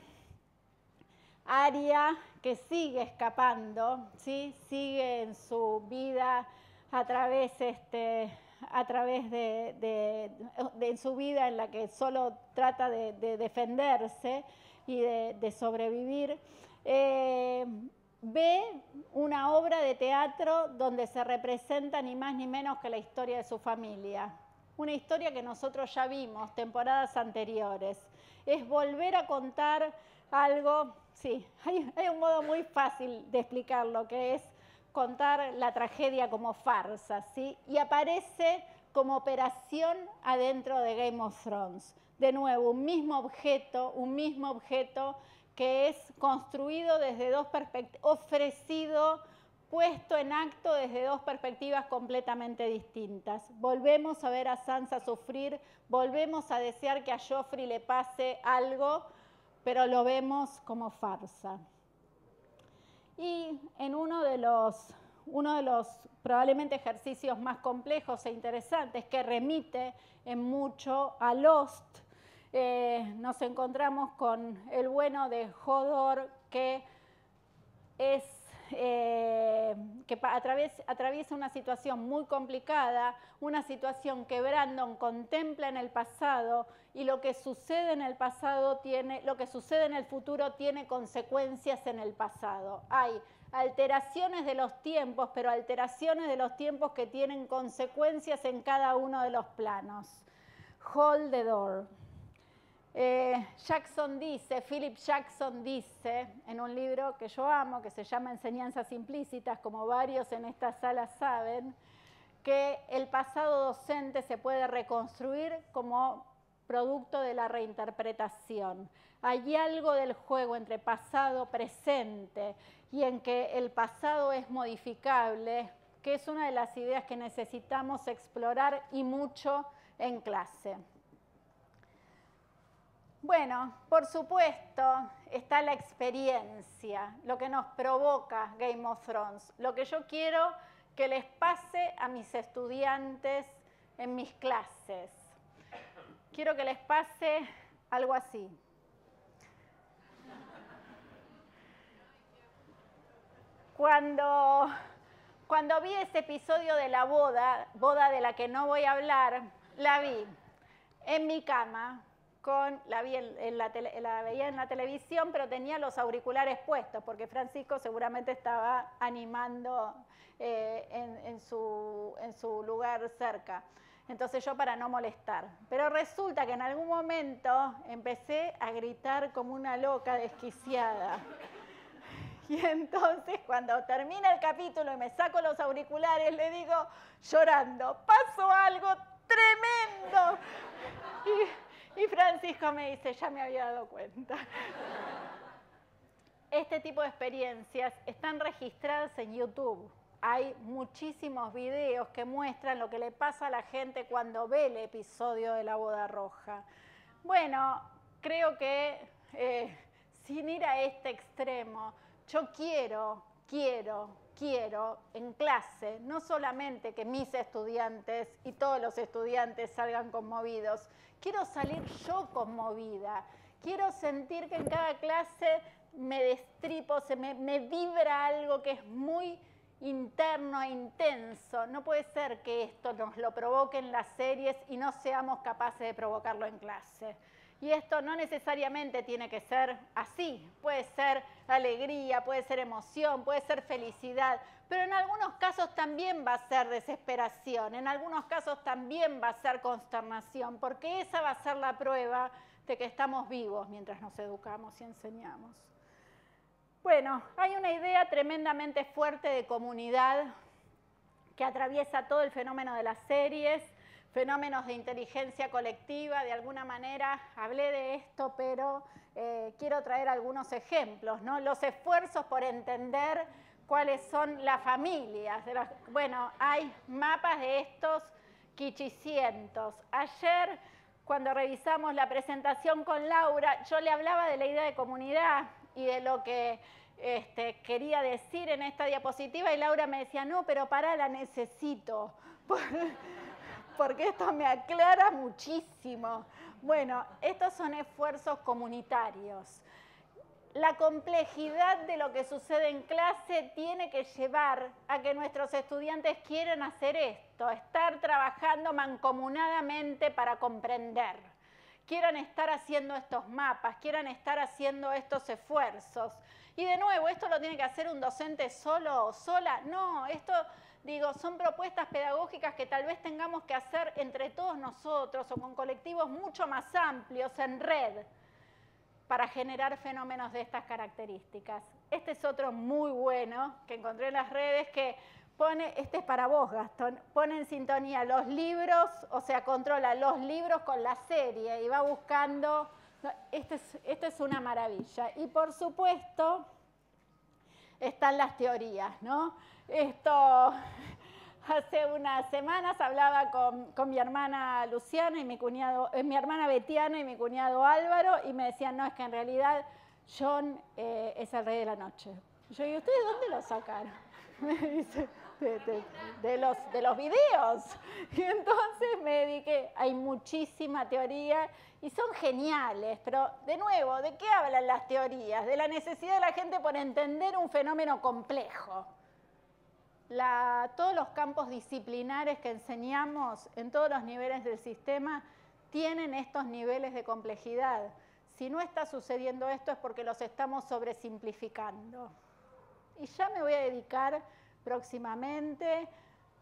Arya, que sigue escapando, ¿sí? Sigue en su vida a través de su vida en la que solo trata de defenderse y de sobrevivir. Ve una obra de teatro donde se representa ni más ni menos que la historia de su familia. Una historia que nosotros ya vimos temporadas anteriores. Es volver a contar algo, sí, hay un modo muy fácil de explicarlo, que es contar la tragedia como farsa, ¿sí? Y aparece como operación adentro de Game of Thrones. De nuevo, un mismo objeto que es construido desde 2 perspectivas, ofrecido, puesto en acto desde 2 perspectivas completamente distintas. Volvemos a ver a Sansa sufrir, volvemos a desear que a Joffrey le pase algo, pero lo vemos como farsa. Y en uno de los probablemente ejercicios más complejos e interesantes, que remite en mucho a Lost, nos encontramos con el bueno de Hodor, que atraviesa una situación muy complicada, una situación que Brandon contempla en el pasado, y lo que sucede en el pasado lo que sucede en el futuro tiene consecuencias en el pasado. Hay alteraciones de los tiempos, pero alteraciones de los tiempos que tienen consecuencias en cada uno de los planos. Hold the door. Philip Jackson dice, en un libro que yo amo, que se llama Enseñanzas Implícitas, como varios en esta sala saben, que el pasado docente se puede reconstruir como producto de la reinterpretación. Hay algo del juego entre pasado, presente, y en que el pasado es modificable, que es una de las ideas que necesitamos explorar y mucho en clase. Bueno, por supuesto, está la experiencia, lo que nos provoca Game of Thrones, lo que yo quiero que les pase a mis estudiantes en mis clases. Quiero que les pase algo así. Cuando vi ese episodio de la boda de la que no voy a hablar, la vi en mi cama, la veía en la televisión, pero tenía los auriculares puestos, porque Francisco seguramente estaba animando en su lugar cerca. Entonces yo, para no molestar. Pero resulta que en algún momento empecé a gritar como una loca desquiciada. Y entonces cuando termina el capítulo y me saco los auriculares, le digo llorando, pasó algo tremendo. Y Francisco me dice, ya me había dado cuenta. Este tipo de experiencias están registradas en YouTube. Hay muchísimos videos que muestran lo que le pasa a la gente cuando ve el episodio de la boda roja. Bueno, creo que sin ir a este extremo, yo quiero en clase, no solamente que mis estudiantes y todos los estudiantes salgan conmovidos, quiero salir yo conmovida, quiero sentir que en cada clase me destripo, me vibra algo que es muy interno e intenso. No puede ser que esto nos lo provoque en las series y no seamos capaces de provocarlo en clase. Y esto no necesariamente tiene que ser así. Puede ser alegría, puede ser emoción, puede ser felicidad, pero en algunos casos también va a ser desesperación, en algunos casos también va a ser consternación, porque esa va a ser la prueba de que estamos vivos mientras nos educamos y enseñamos. Bueno, hay una idea tremendamente fuerte de comunidad que atraviesa todo el fenómeno de las series, fenómenos de inteligencia colectiva. De alguna manera hablé de esto, pero quiero traer algunos ejemplos, ¿no? Los esfuerzos por entender cuáles son las familias. Bueno, hay mapas de estos quichicientos. Ayer, cuando revisamos la presentación con Laura, yo le hablaba de la idea de comunidad y de lo que quería decir en esta diapositiva, y Laura me decía, no, pero pará, la necesito, porque esto me aclara muchísimo. Bueno, estos son esfuerzos comunitarios. La complejidad de lo que sucede en clase tiene que llevar a que nuestros estudiantes quieran hacer esto, estar trabajando mancomunadamente para comprender. Quieran estar haciendo estos mapas, quieran estar haciendo estos esfuerzos. Y de nuevo, ¿esto lo tiene que hacer un docente solo o sola? No, esto, digo, son propuestas pedagógicas que tal vez tengamos que hacer entre todos nosotros o con colectivos mucho más amplios, en red, para generar fenómenos de estas características. Este es otro muy bueno que encontré en las redes que pone, este es para vos, Gastón, pone en sintonía los libros, o sea, controla los libros con la serie y va buscando. Esto es una maravilla. Y por supuesto, están las teorías, ¿no? Esto, hace unas semanas hablaba con mi hermana Luciana y mi hermana Betiana y mi cuñado Álvaro, y me decían, no, es que en realidad John es el rey de la noche. Yo digo, ¿ustedes dónde lo sacaron? Me dice, de los videos. Y entonces me dediqué, hay muchísima teoría y son geniales, pero de nuevo, ¿de qué hablan las teorías? De la necesidad de la gente por entender un fenómeno complejo. Todos los campos disciplinares que enseñamos en todos los niveles del sistema tienen estos niveles de complejidad. Si no está sucediendo esto es porque los estamos sobresimplificando. Y ya me voy a dedicar próximamente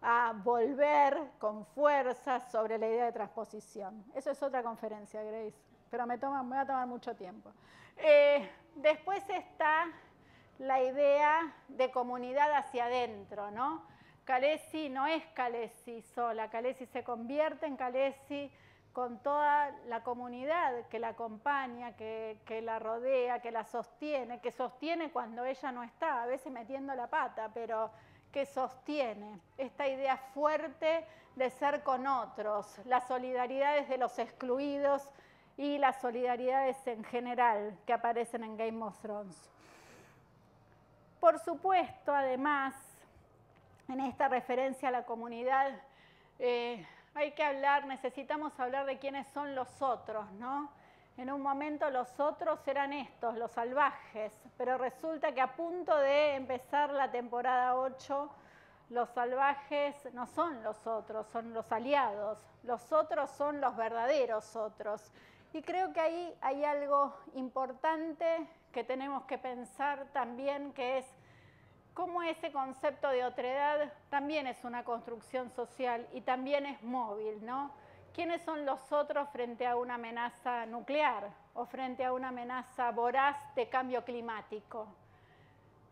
a volver con fuerza sobre la idea de transposición. Eso es otra conferencia, Grace, pero me va a tomar mucho tiempo. Después está la idea de comunidad hacia adentro, ¿no? Calesi no es Calesi sola, Calesi se convierte en Calesi con toda la comunidad que la acompaña, que la rodea, que la sostiene, que sostiene cuando ella no está, a veces metiendo la pata, pero que sostiene esta idea fuerte de ser con otros, las solidaridades de los excluidos y las solidaridades en general que aparecen en Game of Thrones. Por supuesto, además, en esta referencia a la comunidad, hay que hablar, necesitamos hablar de quiénes son los otros, ¿no? En un momento los otros eran estos, los salvajes, pero resulta que a punto de empezar la temporada 8, los salvajes no son los otros, son los aliados. Los otros son los verdaderos otros. Y creo que ahí hay algo importante que tenemos que pensar también, que es cómo ese concepto de otredad también es una construcción social y también es móvil, ¿no? ¿Quiénes son los otros frente a una amenaza nuclear o frente a una amenaza voraz de cambio climático?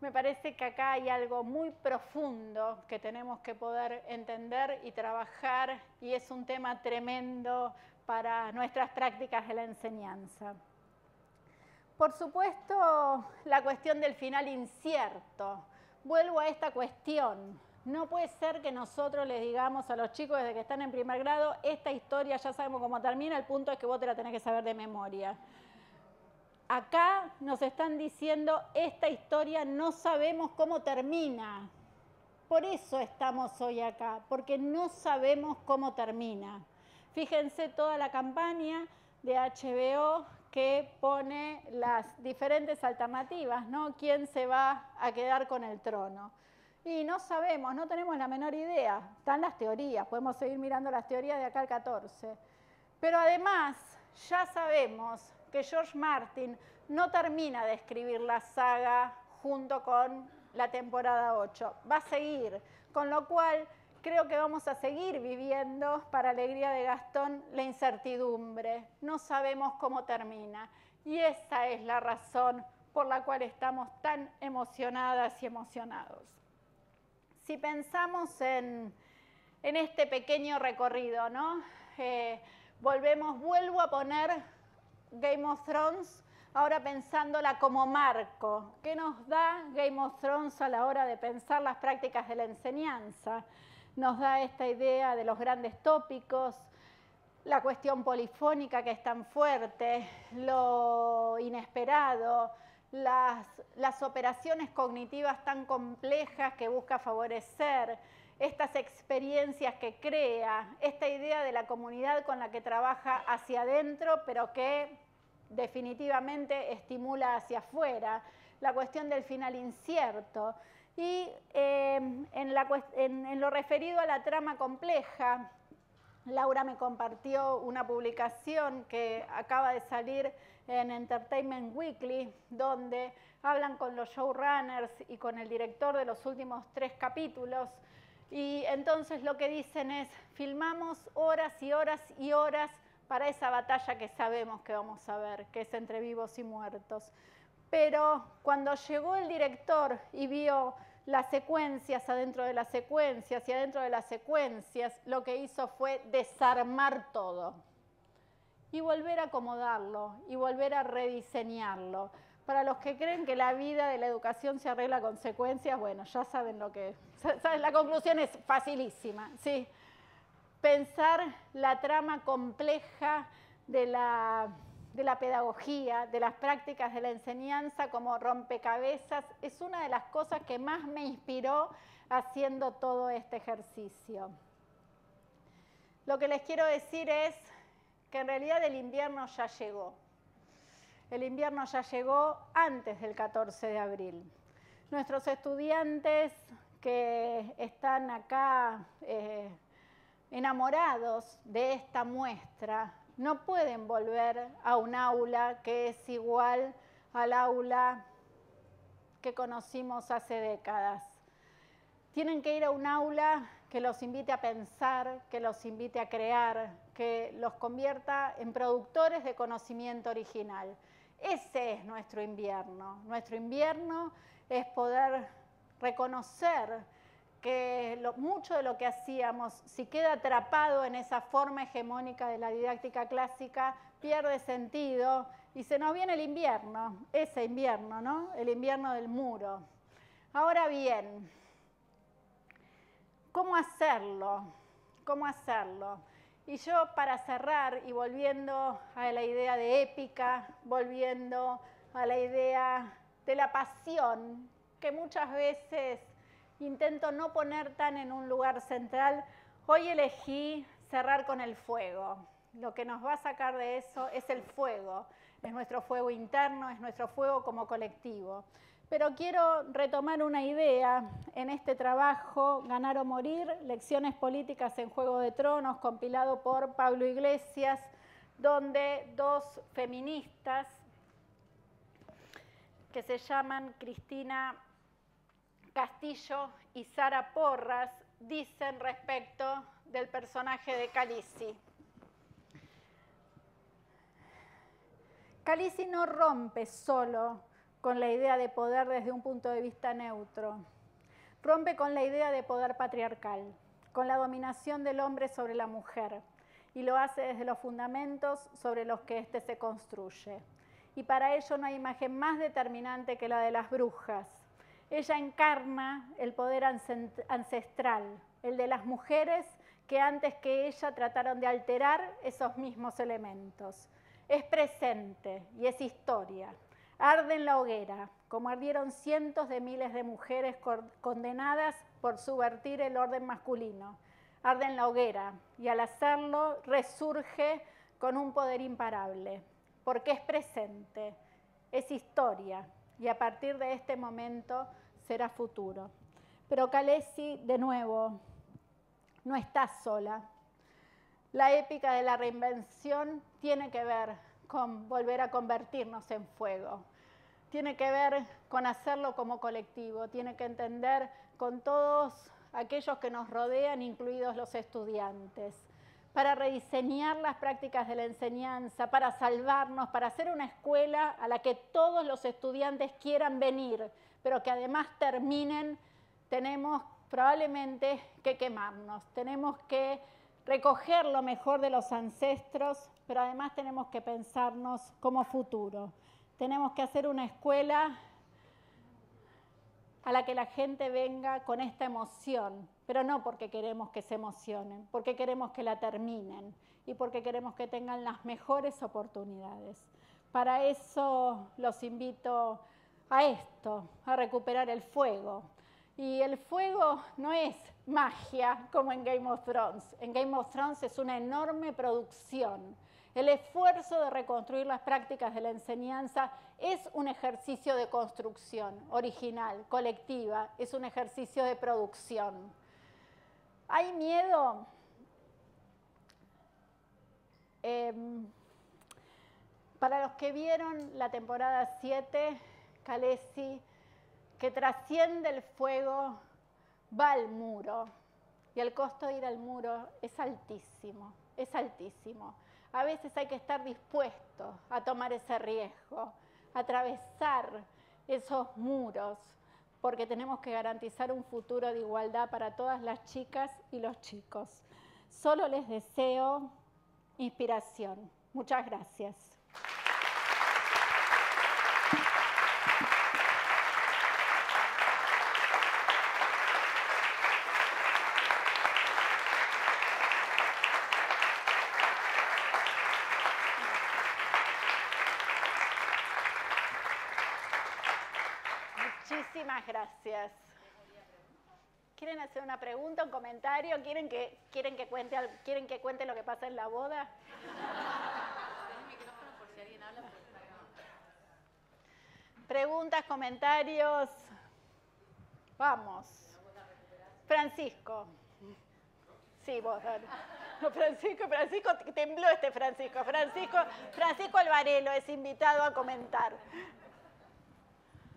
me parece que acá hay algo muy profundo que tenemos que poder entender y trabajar, y es un tema tremendo para nuestras prácticas de la enseñanza. Por supuesto, la cuestión del final incierto. Vuelvo a esta cuestión. No puede ser que nosotros les digamos a los chicos desde que están en primer grado, esta historia ya sabemos cómo termina, el punto es que vos te la tenés que saber de memoria. Acá nos están diciendo, esta historia no sabemos cómo termina. Por eso estamos hoy acá, porque no sabemos cómo termina. Fíjense toda la campaña de HBO que pone las diferentes alternativas, ¿no? ¿Quién se va a quedar con el trono? Y no sabemos, no tenemos la menor idea. Están las teorías, podemos seguir mirando las teorías de acá al 14. Pero además, ya sabemos que George Martin no termina de escribir la saga junto con la temporada 8. Va a seguir, con lo cual creo que vamos a seguir viviendo, para alegría de Gastón, la incertidumbre. No sabemos cómo termina. Y esa es la razón por la cual estamos tan emocionadas y emocionados. Si pensamos en este pequeño recorrido, ¿no? Vuelvo a poner Game of Thrones, ahora pensándola como marco. ¿Qué nos da Game of Thrones a la hora de pensar las prácticas de la enseñanza? Nos da esta idea de los grandes tópicos, la cuestión polifónica que es tan fuerte, lo inesperado, las operaciones cognitivas tan complejas que busca favorecer, estas experiencias que crea, esta idea de la comunidad con la que trabaja hacia adentro, pero que definitivamente estimula hacia afuera, la cuestión del final incierto. Y en lo referido a la trama compleja, Laura me compartió una publicación que acaba de salir en Entertainment Weekly, donde hablan con los showrunners y con el director de los últimos 3 capítulos. Y entonces lo que dicen es, filmamos horas y horas y horas para esa batalla que sabemos que vamos a ver, que es entre vivos y muertos. Pero cuando llegó el director y vio las secuencias adentro de las secuencias y adentro de las secuencias, lo que hizo fue desarmar todo y volver a acomodarlo y volver a rediseñarlo. Para los que creen que la vida de la educación se arregla con secuencias, bueno, ya saben lo que es. La conclusión es facilísima, ¿sí? Pensar la trama compleja de la pedagogía, de las prácticas de la enseñanza como rompecabezas, es una de las cosas que más me inspiró haciendo todo este ejercicio. Lo que les quiero decir es que en realidad el invierno ya llegó. El invierno ya llegó antes del 14 de abril. Nuestros estudiantes que están acá enamorados de esta muestra, no pueden volver a un aula que es igual al aula que conocimos hace décadas. Tienen que ir a un aula que los invite a pensar, que los invite a crear, que los convierta en productores de conocimiento original. Ese es nuestro invierno. Nuestro invierno es poder reconocer que mucho de lo que hacíamos, si queda atrapado en esa forma hegemónica de la didáctica clásica, pierde sentido y se nos viene el invierno, ese invierno, ¿no? El invierno del muro. Ahora bien, ¿cómo hacerlo? ¿Cómo hacerlo? Y yo, para cerrar y volviendo a la idea de épica, volviendo a la idea de la pasión, que muchas veces intento no poner tan en un lugar central, hoy elegí cerrar con el fuego. Lo que nos va a sacar de eso es el fuego, es nuestro fuego interno, es nuestro fuego como colectivo. Pero quiero retomar una idea en este trabajo, Ganar o Morir, Lecciones Políticas en Juego de Tronos, compilado por Pablo Iglesias, donde 2 feministas que se llaman Cristina Castillo y Sara Porras dicen respecto del personaje de Khaleesi. Khaleesi no rompe solo con la idea de poder desde un punto de vista neutro. Rompe con la idea de poder patriarcal, con la dominación del hombre sobre la mujer, y lo hace desde los fundamentos sobre los que éste se construye. Y para ello no hay imagen más determinante que la de las brujas. Ella encarna el poder ancestral, el de las mujeres que antes que ella trataron de alterar esos mismos elementos. Es presente y es historia. Arde en la hoguera, como ardieron cientos de miles de mujeres condenadas por subvertir el orden masculino. Arde en la hoguera y al hacerlo resurge con un poder imparable, porque es presente, es historia y a partir de este momento será futuro. Pero Khaleesi, de nuevo, no está sola. La épica de la reinvención tiene que ver con volver a convertirnos en fuego. Tiene que ver con hacerlo como colectivo, tiene que entender con todos aquellos que nos rodean, incluidos los estudiantes, para rediseñar las prácticas de la enseñanza, para salvarnos, para hacer una escuela a la que todos los estudiantes quieran venir, pero que además terminen, tenemos probablemente que quemarnos, tenemos que recoger lo mejor de los ancestros, pero además tenemos que pensarnos como futuro. Tenemos que hacer una escuela a la que la gente venga con esta emoción, pero no porque queremos que se emocionen, porque queremos que la terminen y porque queremos que tengan las mejores oportunidades. Para eso los invito a esto, a recuperar el fuego. Y el fuego no es magia como en Game of Thrones. En Game of Thrones es una enorme producción. El esfuerzo de reconstruir las prácticas de la enseñanza es un ejercicio de construcción original, colectiva, es un ejercicio de producción. ¿Hay miedo? Para los que vieron la temporada 7, Khaleesi, que trasciende el fuego, va al muro. Y el costo de ir al muro es altísimo, es altísimo. A veces hay que estar dispuesto a tomar ese riesgo, a atravesar esos muros, porque tenemos que garantizar un futuro de igualdad para todas las chicas y los chicos. Solo les deseo inspiración. Muchas gracias. Muchísimas gracias. ¿Quieren hacer una pregunta, un comentario? ¿Quieren que cuente lo que pasa en la boda? Preguntas, comentarios. Vamos. Francisco. Sí, vos, dale. Francisco, tembló este Francisco. Francisco Alvarelo es invitado a comentar.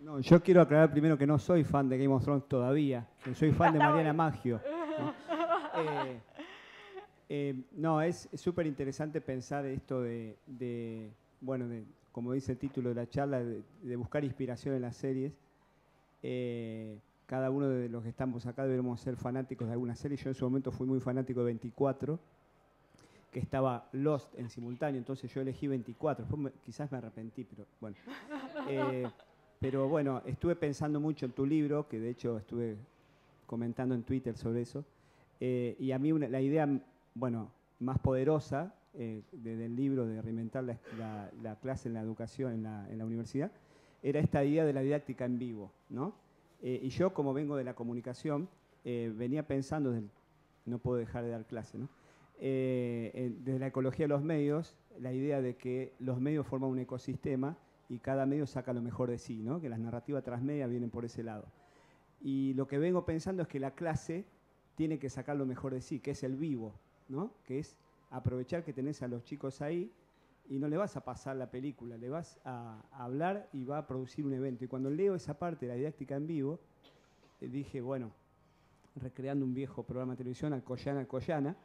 No, yo quiero aclarar primero que no soy fan de Game of Thrones todavía, que soy fan de Mariana Maggio. No, es súper interesante pensar esto bueno, como dice el título de la charla, de buscar inspiración en las series. Cada uno de los que estamos acá debemos ser fanáticos de alguna serie. Yo en su momento fui muy fanático de 24, que estaba Lost en simultáneo, entonces yo elegí 24. Después quizás me arrepentí, pero bueno. Pero bueno, estuve pensando mucho en tu libro, que de hecho estuve comentando en Twitter sobre eso, y a mí la idea, bueno, más poderosa del libro de reinventar la clase en la educación en la universidad, era esta idea de la didáctica en vivo, ¿no? Y yo, como vengo de la comunicación, venía pensando, no puedo dejar de dar clase, ¿no? Desde la ecología de los medios, la idea de que los medios forman un ecosistema y cada medio saca lo mejor de sí, ¿no? Que las narrativas transmedia vienen por ese lado. Y lo que vengo pensando es que la clase tiene que sacar lo mejor de sí, que es el vivo, ¿no? Que es aprovechar que tenés a los chicos ahí y no le vas a pasar la película, le vas a hablar y va a producir un evento. Y cuando leo esa parte de la didáctica en vivo, dije, bueno, recreando un viejo programa de televisión, Alcoyana,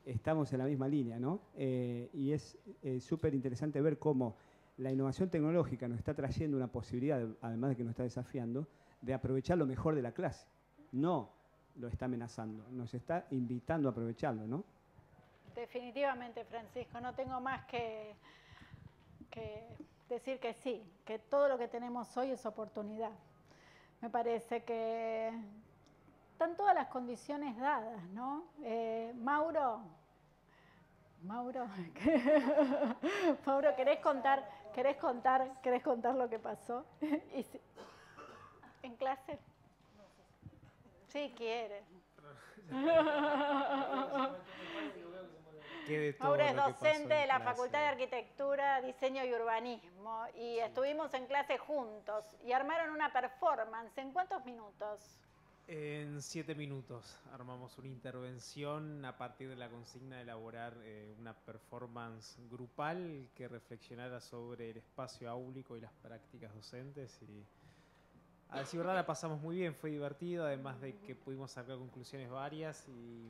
estamos en la misma línea, ¿no? Y es súper interesante ver cómo la innovación tecnológica nos está trayendo una posibilidad, además de que nos está desafiando, de aprovechar lo mejor de la clase. No lo está amenazando, nos está invitando a aprovecharlo, ¿no? Definitivamente, Francisco, no tengo más que decir que sí, que todo lo que tenemos hoy es oportunidad. Me parece que están todas las condiciones dadas, ¿no? Mauro, Mauro, ¿querés contar lo que pasó? ¿En clase? Sí, quiere. Mauro es docente de la Facultad de Arquitectura, Diseño y Urbanismo y estuvimos en clase juntos y armaron una performance. ¿En cuántos minutos? En 7 minutos armamos una intervención a partir de la consigna de elaborar una performance grupal que reflexionara sobre el espacio áulico y las prácticas docentes. Y a decir verdad la pasamos muy bien, fue divertido, además de que pudimos sacar conclusiones varias y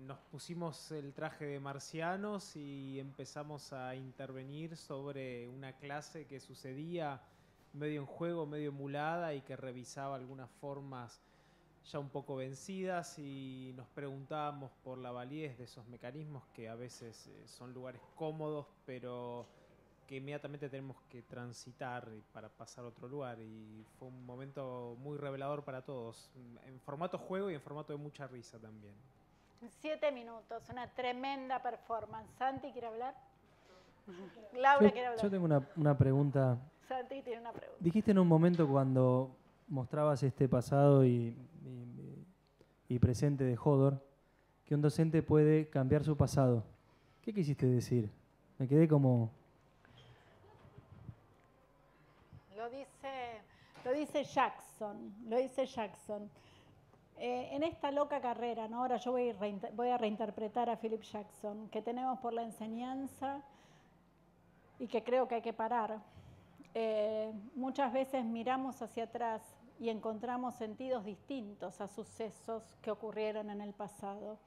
nos pusimos el traje de marcianos y empezamos a intervenir sobre una clase que sucedía medio en juego, medio emulada y que revisaba algunas formas ya un poco vencidas y nos preguntábamos por la validez de esos mecanismos que a veces son lugares cómodos pero que inmediatamente tenemos que transitar para pasar a otro lugar y fue un momento muy revelador para todos, en formato juego y en formato de mucha risa también. 7 minutos, una tremenda performance. ¿Santi quiere hablar? Laura quiere hablar. Yo tengo una pregunta. Santi tiene una pregunta. Dijiste en un momento cuando mostrabas este pasado y presente de Hodor que un docente puede cambiar su pasado. ¿Qué quisiste decir? Me quedé como... Lo dice Jackson. En esta loca carrera, ¿no? Ahora yo voy a reinterpretar a Philip Jackson, que tenemos por la enseñanza y que creo que hay que parar. Muchas veces miramos hacia atrás y encontramos sentidos distintos a sucesos que ocurrieron en el pasado.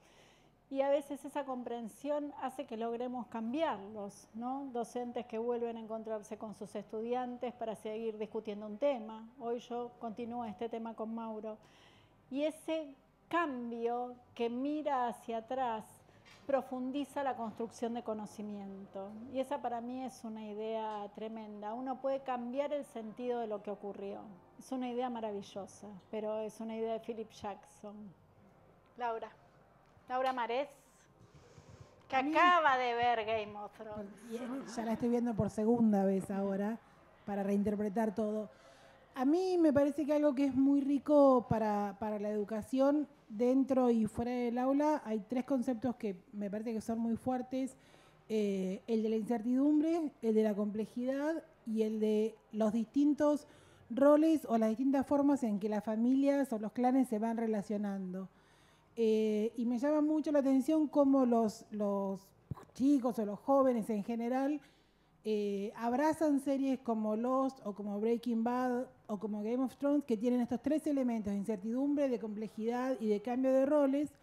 Y a veces esa comprensión hace que logremos cambiarlos, ¿no? Docentes que vuelven a encontrarse con sus estudiantes para seguir discutiendo un tema. Hoy yo continúo este tema con Mauro. Y ese cambio que mira hacia atrás profundiza la construcción de conocimiento. Y esa para mí es una idea tremenda. Uno puede cambiar el sentido de lo que ocurrió. Es una idea maravillosa, pero es una idea de Philip Jackson. Laura Marés, que acaba de ver Game of Thrones. Ya la estoy viendo por segunda vez ahora, para reinterpretar todo. A mí me parece que algo que es muy rico para la educación, dentro y fuera del aula, hay 3 conceptos que me parece que son muy fuertes. El de la incertidumbre, el de la complejidad y el de los distintos roles o las distintas formas en que las familias o los clanes se van relacionando. Y me llama mucho la atención cómo los chicos o los jóvenes en general abrazan series como Lost o como Breaking Bad o como Game of Thrones, que tienen estos 3 elementos de incertidumbre, de complejidad y de cambio de roles,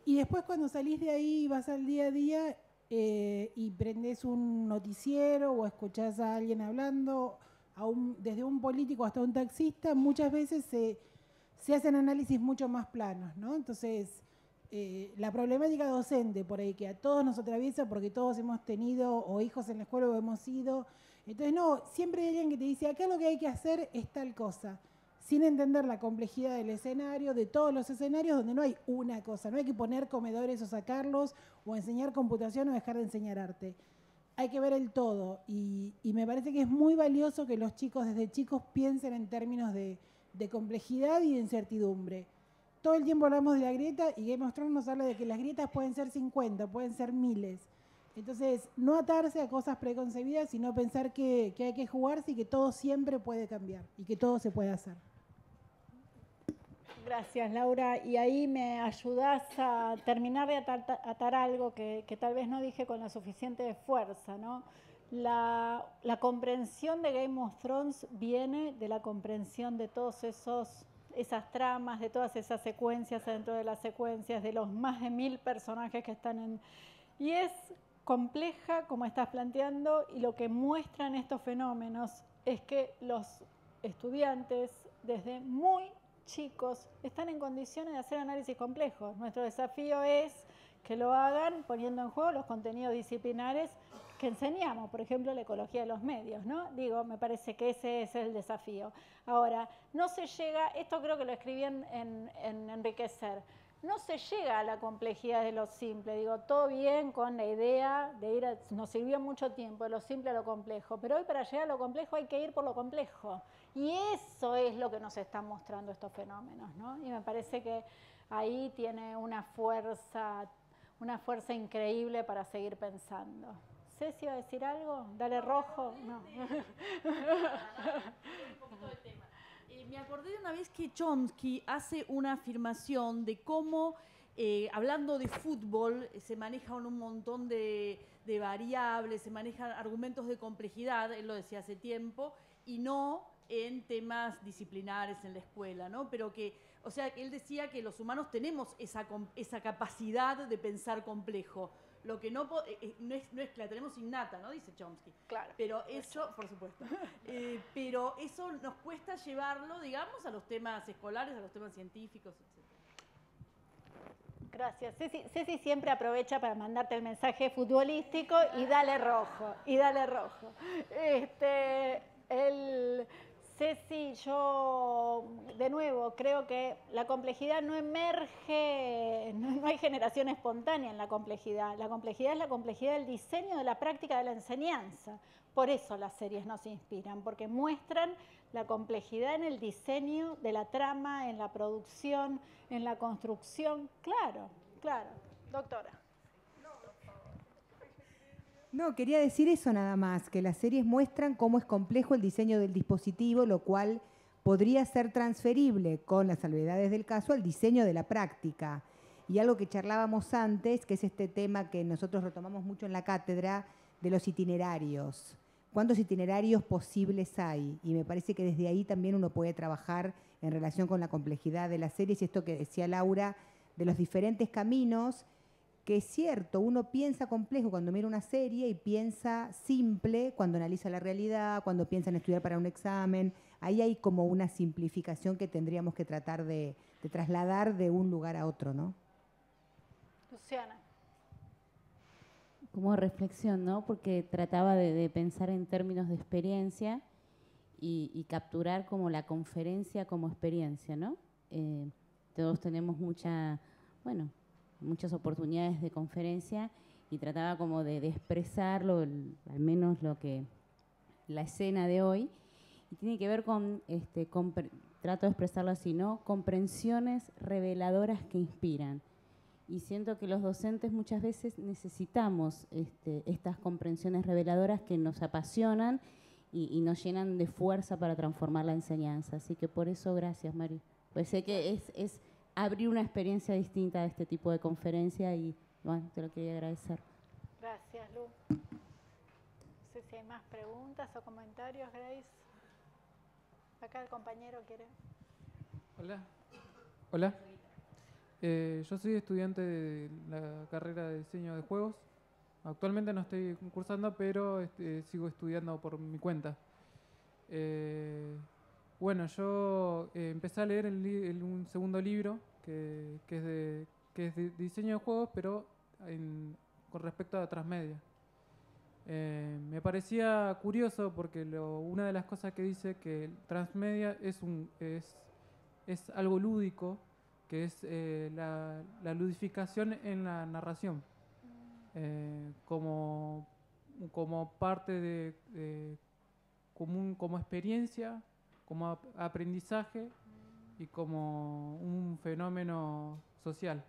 y después cuando salís de ahí y vas al día a día y prendés un noticiero o escuchás a alguien hablando, desde un político hasta un taxista, muchas veces se hacen análisis mucho más planos, ¿no? Entonces, la problemática docente por ahí que a todos nos atraviesa porque todos hemos tenido o hijos en la escuela o hemos ido. Entonces, no, siempre hay alguien que te dice, acá lo que hay que hacer es tal cosa, sin entender la complejidad del escenario, de todos los escenarios donde no hay una cosa, no hay que poner comedores o sacarlos, o enseñar computación o dejar de enseñar arte. Hay que ver el todo y me parece que es muy valioso que los chicos desde chicos piensen en términos de complejidad y de incertidumbre. Todo el tiempo hablamos de la grieta y Game of Thrones nos habla de que las grietas pueden ser 50, pueden ser miles. Entonces, no atarse a cosas preconcebidas, sino pensar que hay que jugarse y que todo siempre puede cambiar y que todo se puede hacer. Gracias, Laura. Y ahí me ayudás a terminar de atar algo que tal vez no dije con la suficiente fuerza, ¿no? La comprensión de Game of Thrones viene de la comprensión de todos esas tramas, de todas esas secuencias dentro de las secuencias, de los más de 1000 personajes que están en... Y es compleja, como estás planteando, y lo que muestran estos fenómenos es que los estudiantes, desde muy chicos, están en condiciones de hacer análisis complejos. Nuestro desafío es que lo hagan poniendo en juego los contenidos disciplinares que enseñamos, por ejemplo, la ecología de los medios, ¿no? Digo, me parece que ese es el desafío. Ahora, no se llega, esto creo que lo escribí en Enriquecer, no se llega a la complejidad de lo simple. Digo, todo bien con la idea de ir a, nos sirvió mucho tiempo, de lo simple a lo complejo, pero hoy para llegar a lo complejo hay que ir por lo complejo. Y eso es lo que nos están mostrando estos fenómenos, ¿no? Y me parece que ahí tiene una fuerza increíble para seguir pensando. ¿Ceci va a decir algo? Dale rojo. No. Me acordé de una vez que Chomsky hace una afirmación de cómo, hablando de fútbol, se manejan un montón de variables, se manejan argumentos de complejidad, él lo decía hace tiempo, y no en temas disciplinares en la escuela, ¿no? Pero que, o sea, él decía que los humanos tenemos esa capacidad de pensar complejo. Lo que no es la tenemos innata, ¿no? Dice Chomsky. Claro. Pero eso, por supuesto. Pero eso nos cuesta llevarlo, digamos, a los temas escolares, a los temas científicos, etc. Gracias. Ceci siempre aprovecha para mandarte el mensaje futbolístico y dale rojo, y dale rojo. Ceci, yo de nuevo creo que la complejidad no emerge, no hay generación espontánea en la complejidad. La complejidad es la complejidad del diseño de la práctica de la enseñanza. Por eso las series nos inspiran, porque muestran la complejidad en el diseño de la trama, en la producción, en la construcción. Claro, claro. Doctora. No, quería decir eso nada más, que las series muestran cómo es complejo el diseño del dispositivo, lo cual podría ser transferible, con las salvedades del caso, al diseño de la práctica. Y algo que charlábamos antes, que es este tema que nosotros retomamos mucho en la cátedra, de los itinerarios. ¿Cuántos itinerarios posibles hay? Y me parece que desde ahí también uno puede trabajar en relación con la complejidad de las series, y esto que decía Laura, de los diferentes caminos, que es cierto, uno piensa complejo cuando mira una serie y piensa simple cuando analiza la realidad, cuando piensa en estudiar para un examen. Ahí hay como una simplificación que tendríamos que tratar de trasladar de un lugar a otro, ¿no? Luciana. Como reflexión, ¿no? Porque trataba de pensar en términos de experiencia y capturar como la conferencia como experiencia, ¿no? Todos tenemos muchas oportunidades de conferencia y trataba como de expresarlo, al menos lo que la escena de hoy, y tiene que ver con, trato de expresarlo así, ¿no? Comprensiones reveladoras que inspiran. Y siento que los docentes muchas veces necesitamos estas comprensiones reveladoras que nos apasionan y nos llenan de fuerza para transformar la enseñanza. Así que por eso, gracias, Mari. Pues sé que es abrir una experiencia distinta de este tipo de conferencia y bueno, te lo quería agradecer. Gracias, Lu. No sé si hay más preguntas o comentarios, Grace. Acá el compañero quiere. Hola. Yo soy estudiante de la carrera de diseño de juegos. Actualmente no estoy cursando, pero sigo estudiando por mi cuenta. Bueno, yo empecé a leer un segundo libro que es de diseño de juegos, pero con respecto a transmedia. Me parecía curioso porque una de las cosas que dice que el transmedia es algo lúdico, que es la ludificación en la narración, como parte como experiencia, como aprendizaje y como un fenómeno social.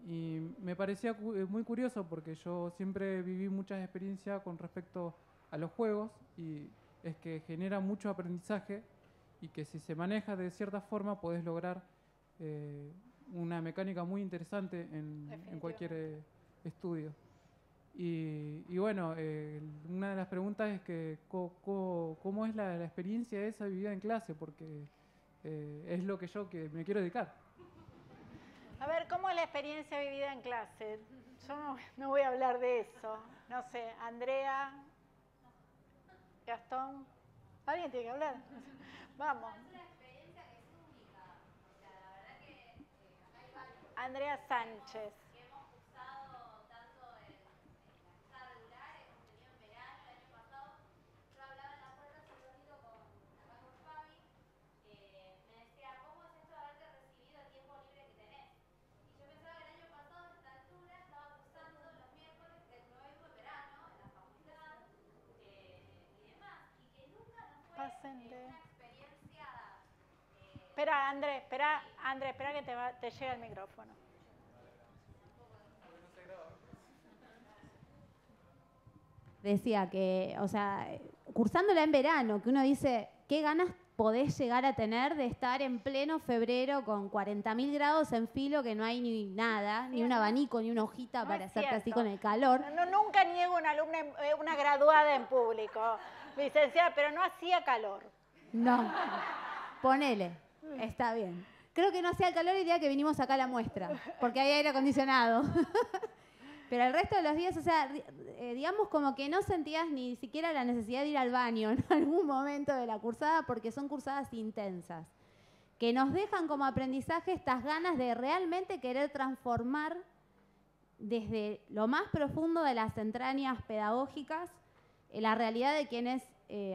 Y me parecía muy curioso porque yo siempre viví muchas experiencias con respecto a los juegos y es que genera mucho aprendizaje y que si se maneja de cierta forma podés lograr una mecánica muy interesante en cualquier estudio. Y bueno, una de las preguntas es que ¿cómo es la experiencia esa vivida en clase? Porque es lo que me quiero dedicar. A ver, ¿cómo es la experiencia vivida en clase? Yo no voy a hablar de eso. No sé, Andrea, Gastón, ¿alguien tiene que hablar? Vamos. Andrea Sánchez. Pásenle. Espera, André, espera que te llega el micrófono. Decía que, o sea, cursándola en verano, que uno dice, qué ganas podés llegar a tener de estar en pleno febrero con 40.000 grados en filo, que no hay ni nada, ni un abanico, ni una hojita para hacerte así con el calor. Nunca niego una alumna, una graduada en público, licenciada, pero no hacía calor. No, ponele, está bien. Creo que no hacía el calor el día que vinimos acá a la muestra, porque hay aire acondicionado. Pero el resto de los días, o sea, digamos como que no sentías ni siquiera la necesidad de ir al baño en algún momento de la cursada, porque son cursadas intensas, que nos dejan como aprendizaje estas ganas de realmente querer transformar desde lo más profundo de las entrañas pedagógicas la realidad de quienes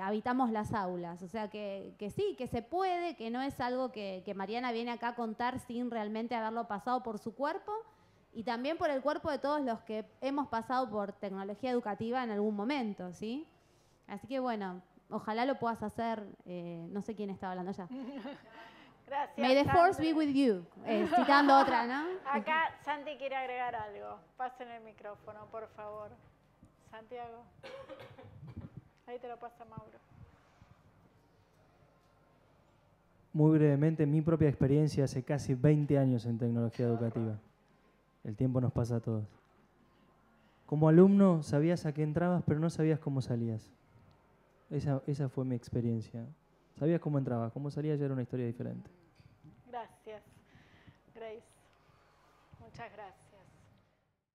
habitamos las aulas. O sea, que sí, que se puede, que no es algo que Mariana viene acá a contar sin realmente haberlo pasado por su cuerpo, y también por el cuerpo de todos los que hemos pasado por tecnología educativa en algún momento, ¿sí? Así que bueno, ojalá lo puedas hacer, no sé quién estaba hablando ya. Gracias. May the force be with you, citando otra, ¿no? Acá Santi quiere agregar algo. Pasen el micrófono, por favor. Santiago. Ahí te lo pasa Mauro. Muy brevemente, mi propia experiencia hace casi 20 años en tecnología educativa. El tiempo nos pasa a todos. Como alumno sabías a qué entrabas, pero no sabías cómo salías. Esa fue mi experiencia. Sabías cómo entrabas, cómo salías ya era una historia diferente. Gracias, Grace. Muchas gracias.